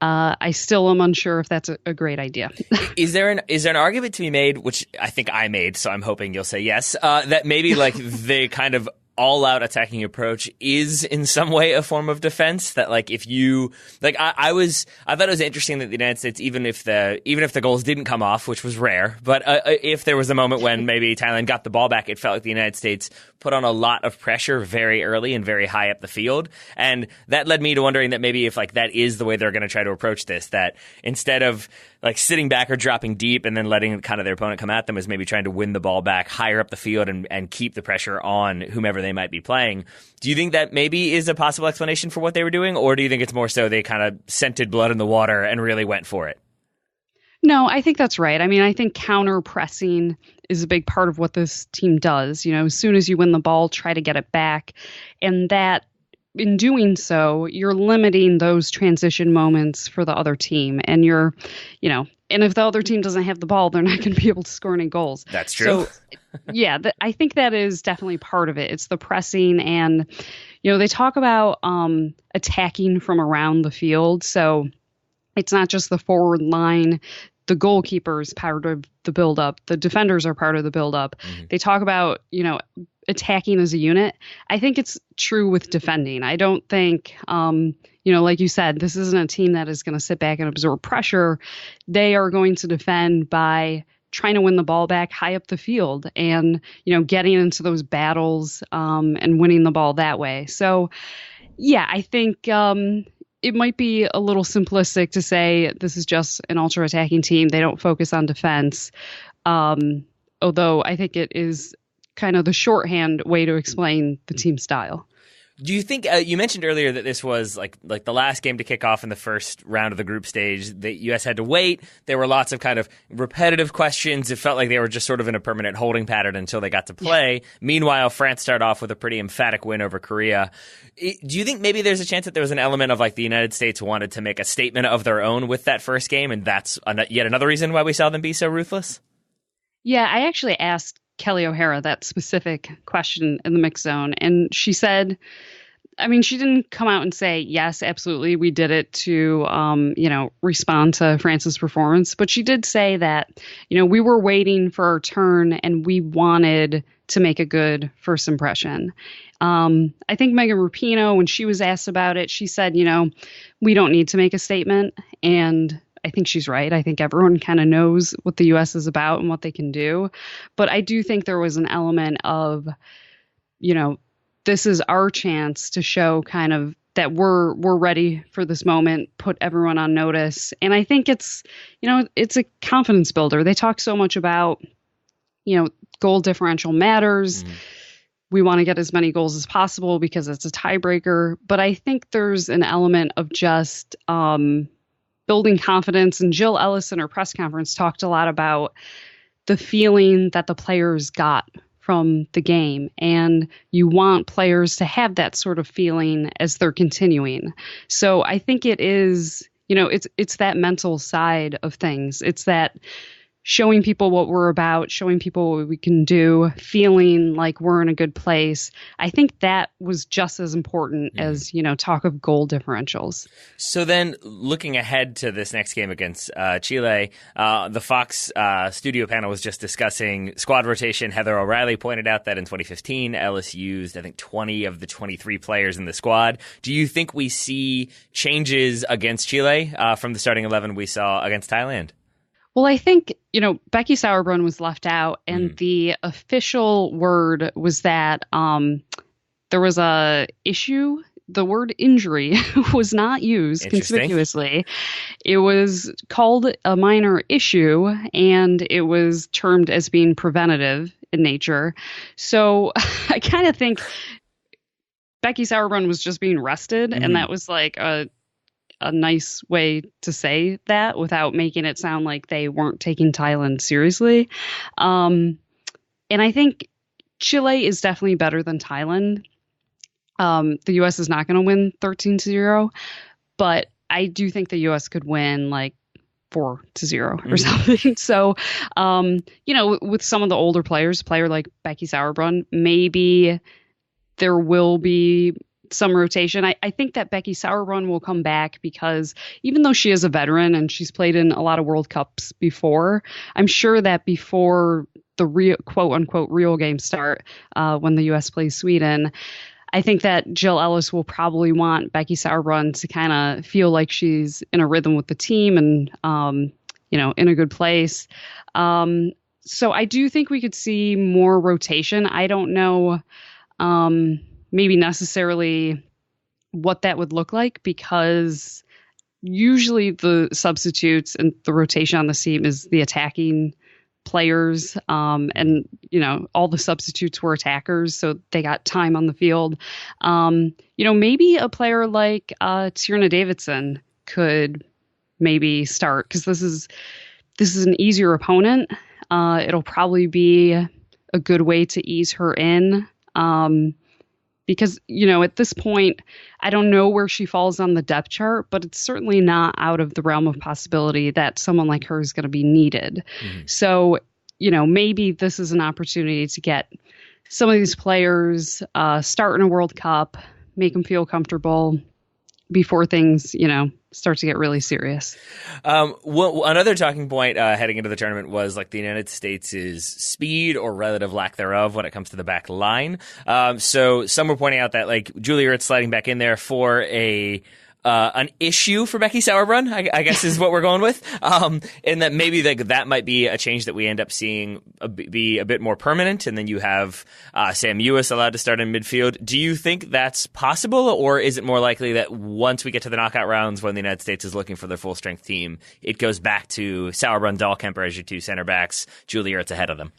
I still am unsure if that's a great idea. Is there an argument to be made, which I think I made, so I'm hoping you'll say yes, that maybe like the kind of all-out attacking approach is in some way a form of defense? That like if you like, I thought it was interesting that the United States, even if the goals didn't come off, which was rare, but if there was a moment when maybe Thailand got the ball back, it felt like the United States put on a lot of pressure very early and very high up the field, and that led me to wondering that maybe if like that is the way they're going to try to approach this, that instead of like sitting back or dropping deep and then letting kind of their opponent come at them, is maybe trying to win the ball back higher up the field and keep the pressure on whomever they might be playing. Do you think that maybe is a possible explanation for what they were doing, or do you think it's more so they kind of scented blood in the water and really went for it? No, I think that's right. I mean, I think counter pressing is a big part of what this team does. As soon as you win the ball, try to get it back. And that in doing so, you're limiting those transition moments for the other team. And and if the other team doesn't have the ball, they're not going to be able to score any goals. That's true. So, I think that is definitely part of it. It's the pressing, and, they talk about attacking from around the field. So it's not just the forward line. The goalkeeper is part of the buildup. The defenders are part of the buildup. They talk about, attacking as a unit. I think it's true with defending. I don't think, like you said, this isn't a team that is going to sit back and absorb pressure. They are going to defend by trying to win the ball back high up the field and, getting into those battles and winning the ball that way. So, yeah, I think it might be a little simplistic to say this is just an ultra attacking team. They don't focus on defense. Although I think it is kind of the shorthand way to explain the team style. Do you think you mentioned earlier that this was like the last game to kick off in the first round of the group stage? The U.S. had to wait. There were lots of kind of repetitive questions. It felt like they were just sort of in a permanent holding pattern until they got to play. Yeah. Meanwhile, France started off with a pretty emphatic win over Korea. Do you think maybe there's a chance that there was an element of like the United States wanted to make a statement of their own with that first game, and that's yet another reason why we saw them be so ruthless? Yeah, I actually asked Kelly O'Hara that specific question in the mix zone, and she said, I mean, she didn't come out and say, yes, absolutely, we did it to, respond to France's performance. But she did say that, we were waiting for our turn and we wanted to make a good first impression. I think Megan Rapinoe, when she was asked about it, she said, we don't need to make a statement. And I think she's right. I think everyone kind of knows what the U.S. is about and what they can do. But I do think there was an element of, this is our chance to show kind of that we're ready for this moment, put everyone on notice. And I think it's a confidence builder. They talk so much about, goal differential matters. We want to get as many goals as possible because it's a tiebreaker. But I think there's an element of just building confidence. And Jill Ellis in her press conference talked a lot about the feeling that the players got from the game. And you want players to have that sort of feeling as they're continuing. So I think it is, it's that mental side of things. It's that showing people what we're about, showing people what we can do, feeling like we're in a good place. I think that was just as important as, talk of goal differentials. So then looking ahead to this next game against Chile, the Fox studio panel was just discussing squad rotation. Heather O'Reilly pointed out that in 2015, Ellis used, I think, 20 of the 23 players in the squad. Do you think we see changes against Chile from the starting 11 we saw against Thailand? Well, I think, Becky Sauerbrunn was left out, and the official word was that there was a issue. The word injury was not used conspicuously. It was called a minor issue, and it was termed as being preventative in nature. So I kind of think Becky Sauerbrunn was just being rested, and that was like a nice way to say that without making it sound like they weren't taking Thailand seriously. And I think Chile is definitely better than Thailand. The U.S. is not going to win 13-0, but I do think the U.S. could win like 4-0 or something. So, with some of the older players, a player like Becky Sauerbrunn, maybe there will be some rotation. I think that Becky Sauerbrunn will come back because even though she is a veteran and she's played in a lot of World Cups before, I'm sure that before the real quote unquote real games start, when the U.S. plays Sweden, I think that Jill Ellis will probably want Becky Sauerbrunn to kind of feel like she's in a rhythm with the team and, in a good place. So I do think we could see more rotation. I don't know, maybe necessarily what that would look like, because usually the substitutes and the rotation on the team is the attacking players. And, all the substitutes were attackers, so they got time on the field. Maybe a player like Tierna Davidson could maybe start, because this is an easier opponent. It'll probably be a good way to ease her in. Because, at this point, I don't know where she falls on the depth chart, but it's certainly not out of the realm of possibility that someone like her is going to be needed. So, maybe this is an opportunity to get some of these players start in a World Cup, make them feel comfortable before things, start to get really serious. Another talking point heading into the tournament was like the United States' speed or relative lack thereof when it comes to the back line. So some were pointing out that like Julie Ertz sliding back in there for an issue for Becky Sauerbrunn, I guess is what we're going with. And that maybe that might be a change that we end up seeing be a bit more permanent. And then you have Sam Ewis allowed to start in midfield. Do you think that's possible, or is it more likely that once we get to the knockout rounds when the United States is looking for their full strength team, it goes back to Sauerbrunn, Dahlkemper as your two center backs, Julie Ertz ahead of them?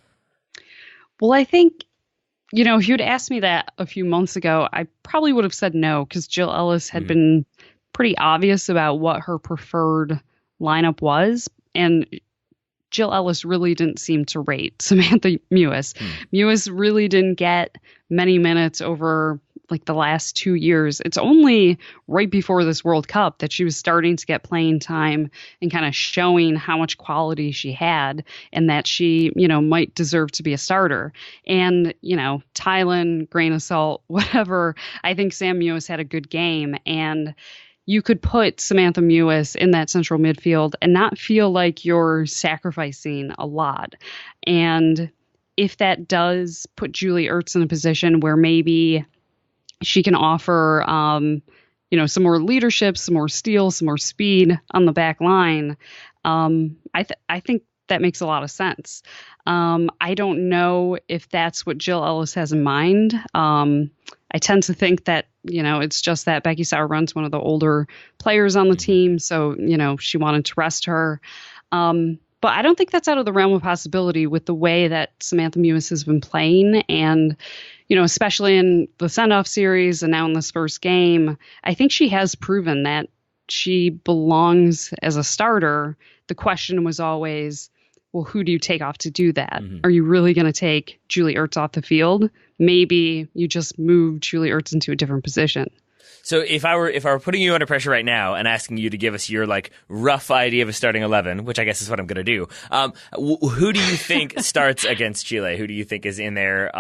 Well, I think, if you'd asked me that a few months ago, I probably would have said no, because Jill Ellis had been pretty obvious about what her preferred lineup was. And Jill Ellis really didn't seem to rate Samantha Mewis. Mewis really didn't get many minutes over like the last 2 years. It's only right before this World Cup that she was starting to get playing time and kind of showing how much quality she had and that she, might deserve to be a starter. And, Thailand, grain of salt, whatever, I think Sam Mewis had a good game. And you could put Samantha Mewis in that central midfield and not feel like you're sacrificing a lot. And if that does put Julie Ertz in a position where maybe she can offer, some more leadership, some more steel, some more speed on the back line, I think that makes a lot of sense. I don't know if that's what Jill Ellis has in mind. I tend to think that, it's just that Becky Sauerbrunnt's one of the older players on the team. So, she wanted to rest her. But I don't think that's out of the realm of possibility with the way that Samantha Mewis has been playing. And, especially in the send-off series and now in this first game, I think she has proven that she belongs as a starter. The question was always, well, who do you take off to do that? Are you really going to take Julie Ertz off the field? Maybe you just move Julie Ertz into a different position. So if I were putting you under pressure right now and asking you to give us your rough idea of a starting 11, which I guess is what I'm going to do, who do you think starts against Chile? Who do you think is in there,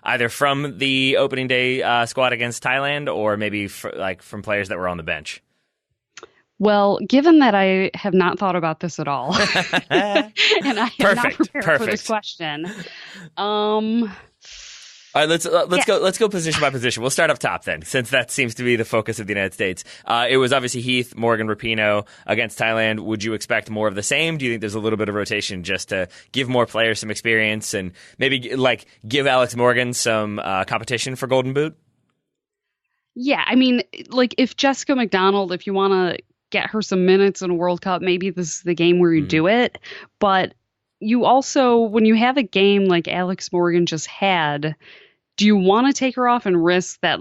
either from the opening day squad against Thailand or maybe from players that were on the bench? Well, given that I have not thought about this at all, and I am not prepared for this question, all right, let's go position by position. We'll start up top then, since that seems to be the focus of the United States. It was obviously Heath, Morgan, Rapinoe against Thailand. Would you expect more of the same? Do you think there's a little bit of rotation just to give more players some experience and maybe give Alex Morgan some competition for Golden Boot? Yeah, I mean, if Jessica McDonald, if you want to get her some minutes in a World Cup, maybe this is the game where you do it. But you also, when you have a game like Alex Morgan just had, do you want to take her off and risk that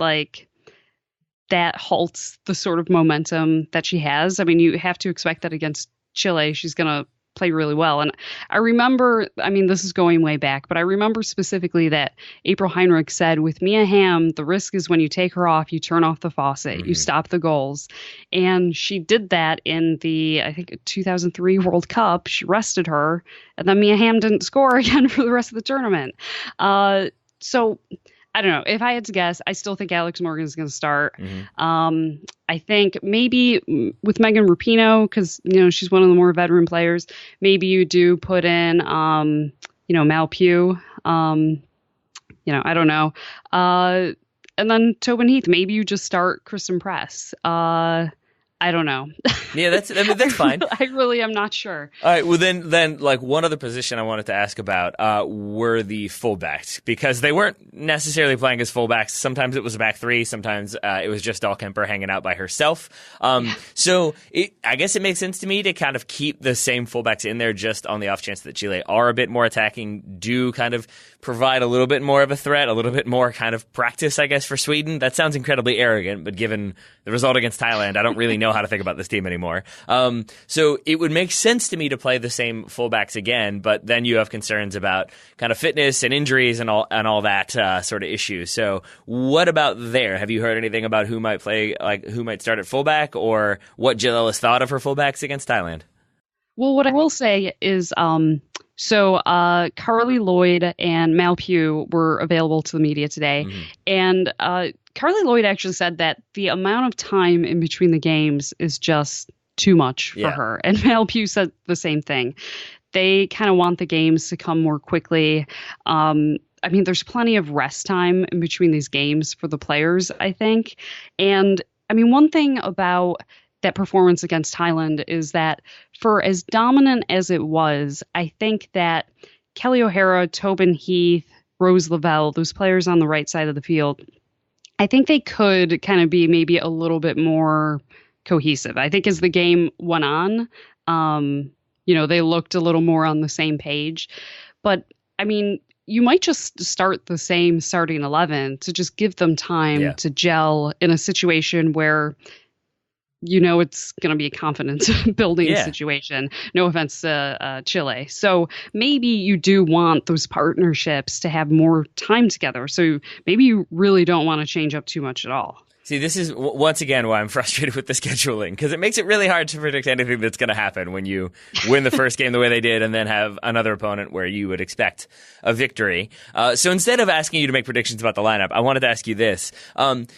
that halts the sort of momentum that she has? I mean, you have to expect that against Chile, she's going to play really well. And I remember, this is going way back, but I remember specifically that April Heinrich said with Mia Hamm, the risk is when you take her off, you turn off the faucet, you stop the goals. And she did that in the, I think, 2003 World Cup. She rested her, and then Mia Hamm didn't score again for the rest of the tournament. So I don't know. If I had to guess, I still think Alex Morgan is going to start. I think maybe with Megan Rapinoe, because she's one of the more veteran players, maybe you do put in Mal Pugh. I don't know. And then Tobin Heath. Maybe you just start Kristen Press. I don't know. Yeah, that's fine. I really am not sure. All right, well then one other position I wanted to ask about were the fullbacks, because they weren't necessarily playing as fullbacks. Sometimes it was a back three, sometimes it was just Dahlkemper hanging out by herself. So I guess it makes sense to me to kind of keep the same fullbacks in there just on the off chance that Chile are a bit more attacking, do kind of provide a little bit more of a threat, a little bit more kind of practice, I guess, for Sweden. That sounds incredibly arrogant, but given the result against Thailand, I don't really know how to think about this team anymore. So it would make sense to me to play the same fullbacks again, but then you have concerns about kind of fitness and injuries and all that sort of issue. So what about there? Have you heard anything about who might play, who might start at fullback, or what Jill Ellis thought of her fullbacks against Thailand? Well, what I will say is, Carly Lloyd and Mal Pugh were available to the media today, and Carly Lloyd actually said that the amount of time in between the games is just too much for her. And Mal Pugh said the same thing. They kind of want the games to come more quickly. There's plenty of rest time in between these games for the players, I think. And one thing about that performance against Thailand is that for as dominant as it was, I think that Kelly O'Hara, Tobin Heath, Rose Lavelle, those players on the right side of the field, I think they could kind of be maybe a little bit more cohesive. I think as the game went on, they looked a little more on the same page. But, you might just start the same starting 11 to just give them time to gel in a situation where it's going to be a confidence building situation. No offense to Chile. So maybe you do want those partnerships to have more time together. So maybe you really don't want to change up too much at all. See, this is once again why I'm frustrated with the scheduling, because it makes it really hard to predict anything that's going to happen when you win the first game the way they did and then have another opponent where you would expect a victory. So instead of asking you to make predictions about the lineup, I wanted to ask you this.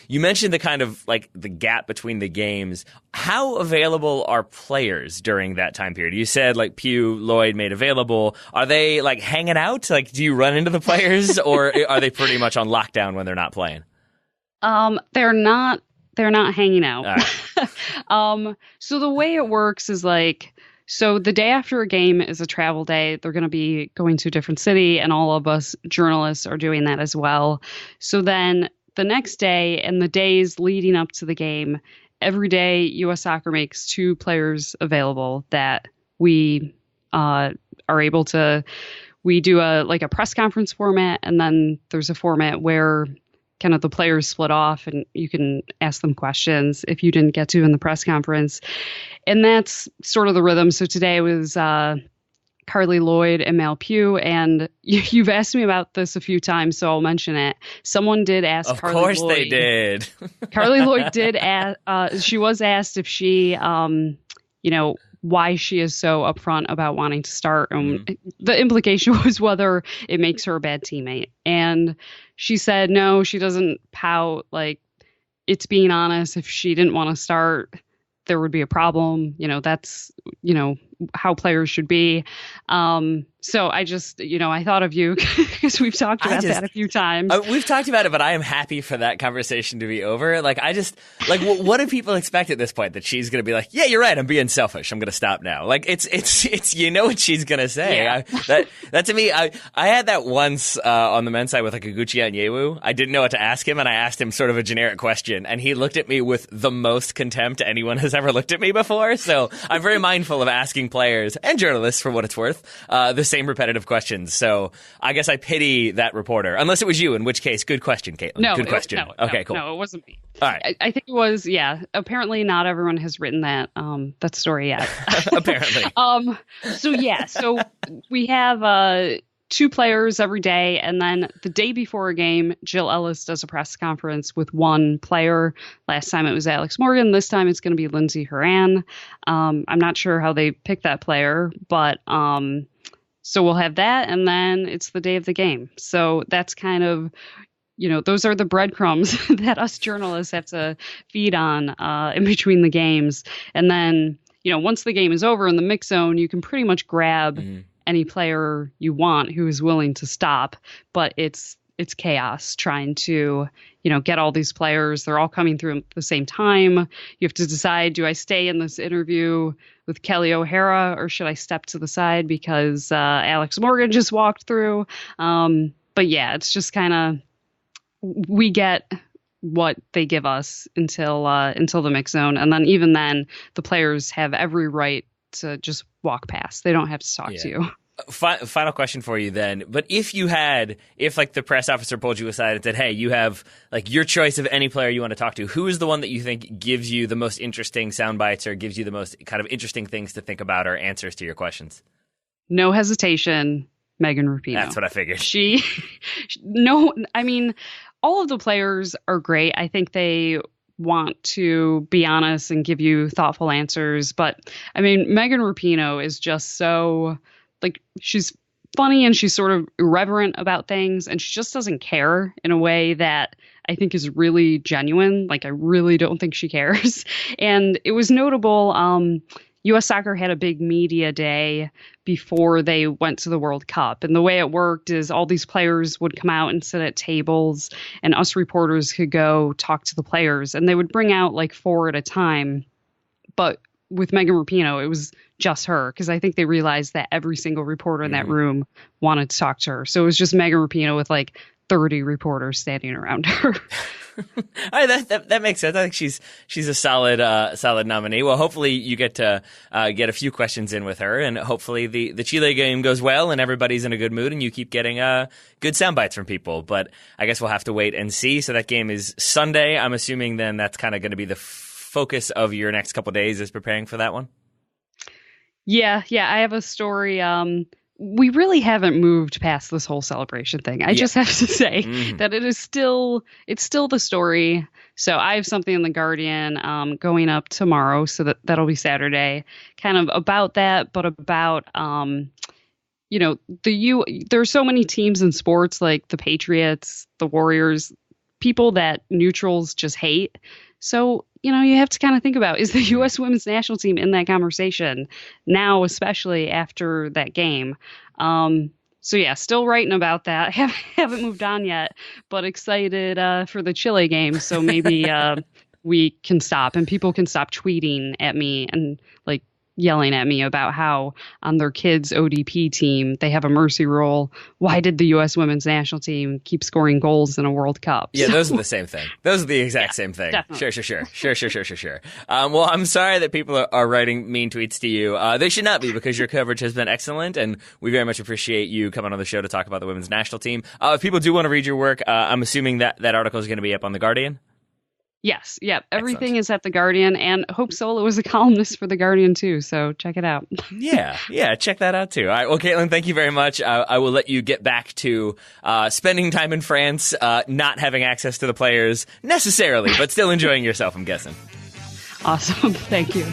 You mentioned the kind of the gap between the games. How available are players during that time period? You said Pugh, Lloyd made available. Are they hanging out? Do you run into the players, or are they pretty much on lockdown when they're not playing? They're not hanging out. Right. So the way it works is So the day after a game is a travel day. They're going to be going to a different city, and all of us journalists are doing that as well. So then the next day and the days leading up to the game, every day U.S. Soccer makes 2 players available that we are able to. We do a press conference format, and then there's a format where kind of the players split off and you can ask them questions if you didn't get to in the press conference. And that's sort of the rhythm. So today was Carly Lloyd and Mal Pugh, and you've asked me about this a few times, so I'll mention it. Someone did ask Of Carly course Lloyd. they did. Carly Lloyd did ask, she was asked if she, why she is so upfront about wanting to start. And the implication was whether it makes her a bad teammate. And she said, no, she doesn't pout. Like, it's being honest. If she didn't want to start, there would be a problem. That's, how players should be. So I just, I thought of you because we've talked about that a few times. We've talked about it, but I am happy for that conversation to be over. What do people expect at this point? That she's going to be like, yeah, you're right, I'm being selfish, I'm going to stop now. Like, it's what she's going to say. Yeah. That to me, I had that once on the men's side with Iguchi Onyewu. I didn't know what to ask him, and I asked him sort of a generic question, and he looked at me with the most contempt anyone has ever looked at me before. So I'm very mindful of asking players and journalists, for what it's worth, the same repetitive questions. So I guess I pity that reporter, unless it was you, in which case, good question, Caitlin. No, good question. Okay, cool. No, it wasn't me. All right. I think it was, yeah. Apparently not everyone has written that story yet. Apparently. So we have 2 players every day, and then the day before a game, Jill Ellis does a press conference with 1 player. Last time it was Alex Morgan. This time it's going to be Lindsey Horan. I'm not sure how they picked that player, but so we'll have that, and then it's the day of the game. So that's kind of, those are the breadcrumbs that us journalists have to feed on in between the games. And then, once the game is over in the mix zone, you can pretty much grab any player you want who is willing to stop. But it's chaos trying to, get all these players. They're all coming through at the same time. You have to decide, do I stay in this interview with Kelly O'Hara, or should I step to the side because Alex Morgan just walked through? But yeah, it's just kind of, we get what they give us until the mix zone. And then even then, the players have every right to just walk past. They don't have to talk to you. Final question for you then. But if the press officer pulled you aside and said, hey, you have your choice of any player you want to talk to, who is the one that you think gives you the most interesting sound bites or gives you the most kind of interesting things to think about or answers to your questions? No hesitation, Megan Rapinoe. That's what I figured. All of the players are great. I think they want to be honest and give you thoughtful answers. But Megan Rapinoe is just so, she's funny and she's sort of irreverent about things, and she just doesn't care in a way that I think is really genuine. I really don't think she cares. And it was notable. U.S. Soccer had a big media day before they went to the World Cup. And the way it worked is all these players would come out and sit at tables, and us reporters could go talk to the players. And they would bring out 4 at a time. But with Megan Rapinoe, it was just her, because I think they realized that every single reporter in that room wanted to talk to her. So it was just Megan Rapinoe with 30 reporters standing around her. All right, that makes sense. I think she's a solid nominee. Well, hopefully you get to get a few questions in with her, and hopefully the Chile game goes well and everybody's in a good mood and you keep getting good sound bites from people. But I guess we'll have to wait and see. So that game is Sunday. I'm assuming then that's kind of going to be the focus of your next couple of days, is preparing for that one. Yeah. I have a story. We really haven't moved past this whole celebration thing. I just have to say that it's still the story. So I have something in the Guardian going up tomorrow, so that'll be Saturday, kind of about that, but about there's so many teams in sports, like the Patriots, the Warriors, people that neutrals just hate. So, you have to kind of think about, is the U.S. women's national team in that conversation now, especially after that game? So, yeah, still writing about that. Haven't moved on yet, but excited for the Chile game. So maybe we can stop and people can stop tweeting at me and yelling at me about how on their kids' ODP team, they have a mercy rule. Why did the U.S. women's national team keep scoring goals in a World Cup? Yeah, those are the same thing. Those are the exact same thing. Definitely. Sure. Well, I'm sorry that people are writing mean tweets to you. They should not be, because your coverage has been excellent, and we very much appreciate you coming on the show to talk about the women's national team. If people do want to read your work, I'm assuming that article is going to be up on The Guardian? Yes. Yep. Everything is at The Guardian, and Hope Solo is a columnist for The Guardian too. So check it out. Yeah. Check that out too. All right. Well, Caitlin, thank you very much. I will let you get back to spending time in France, not having access to the players necessarily, but still enjoying yourself, I'm guessing. Awesome. Thank you.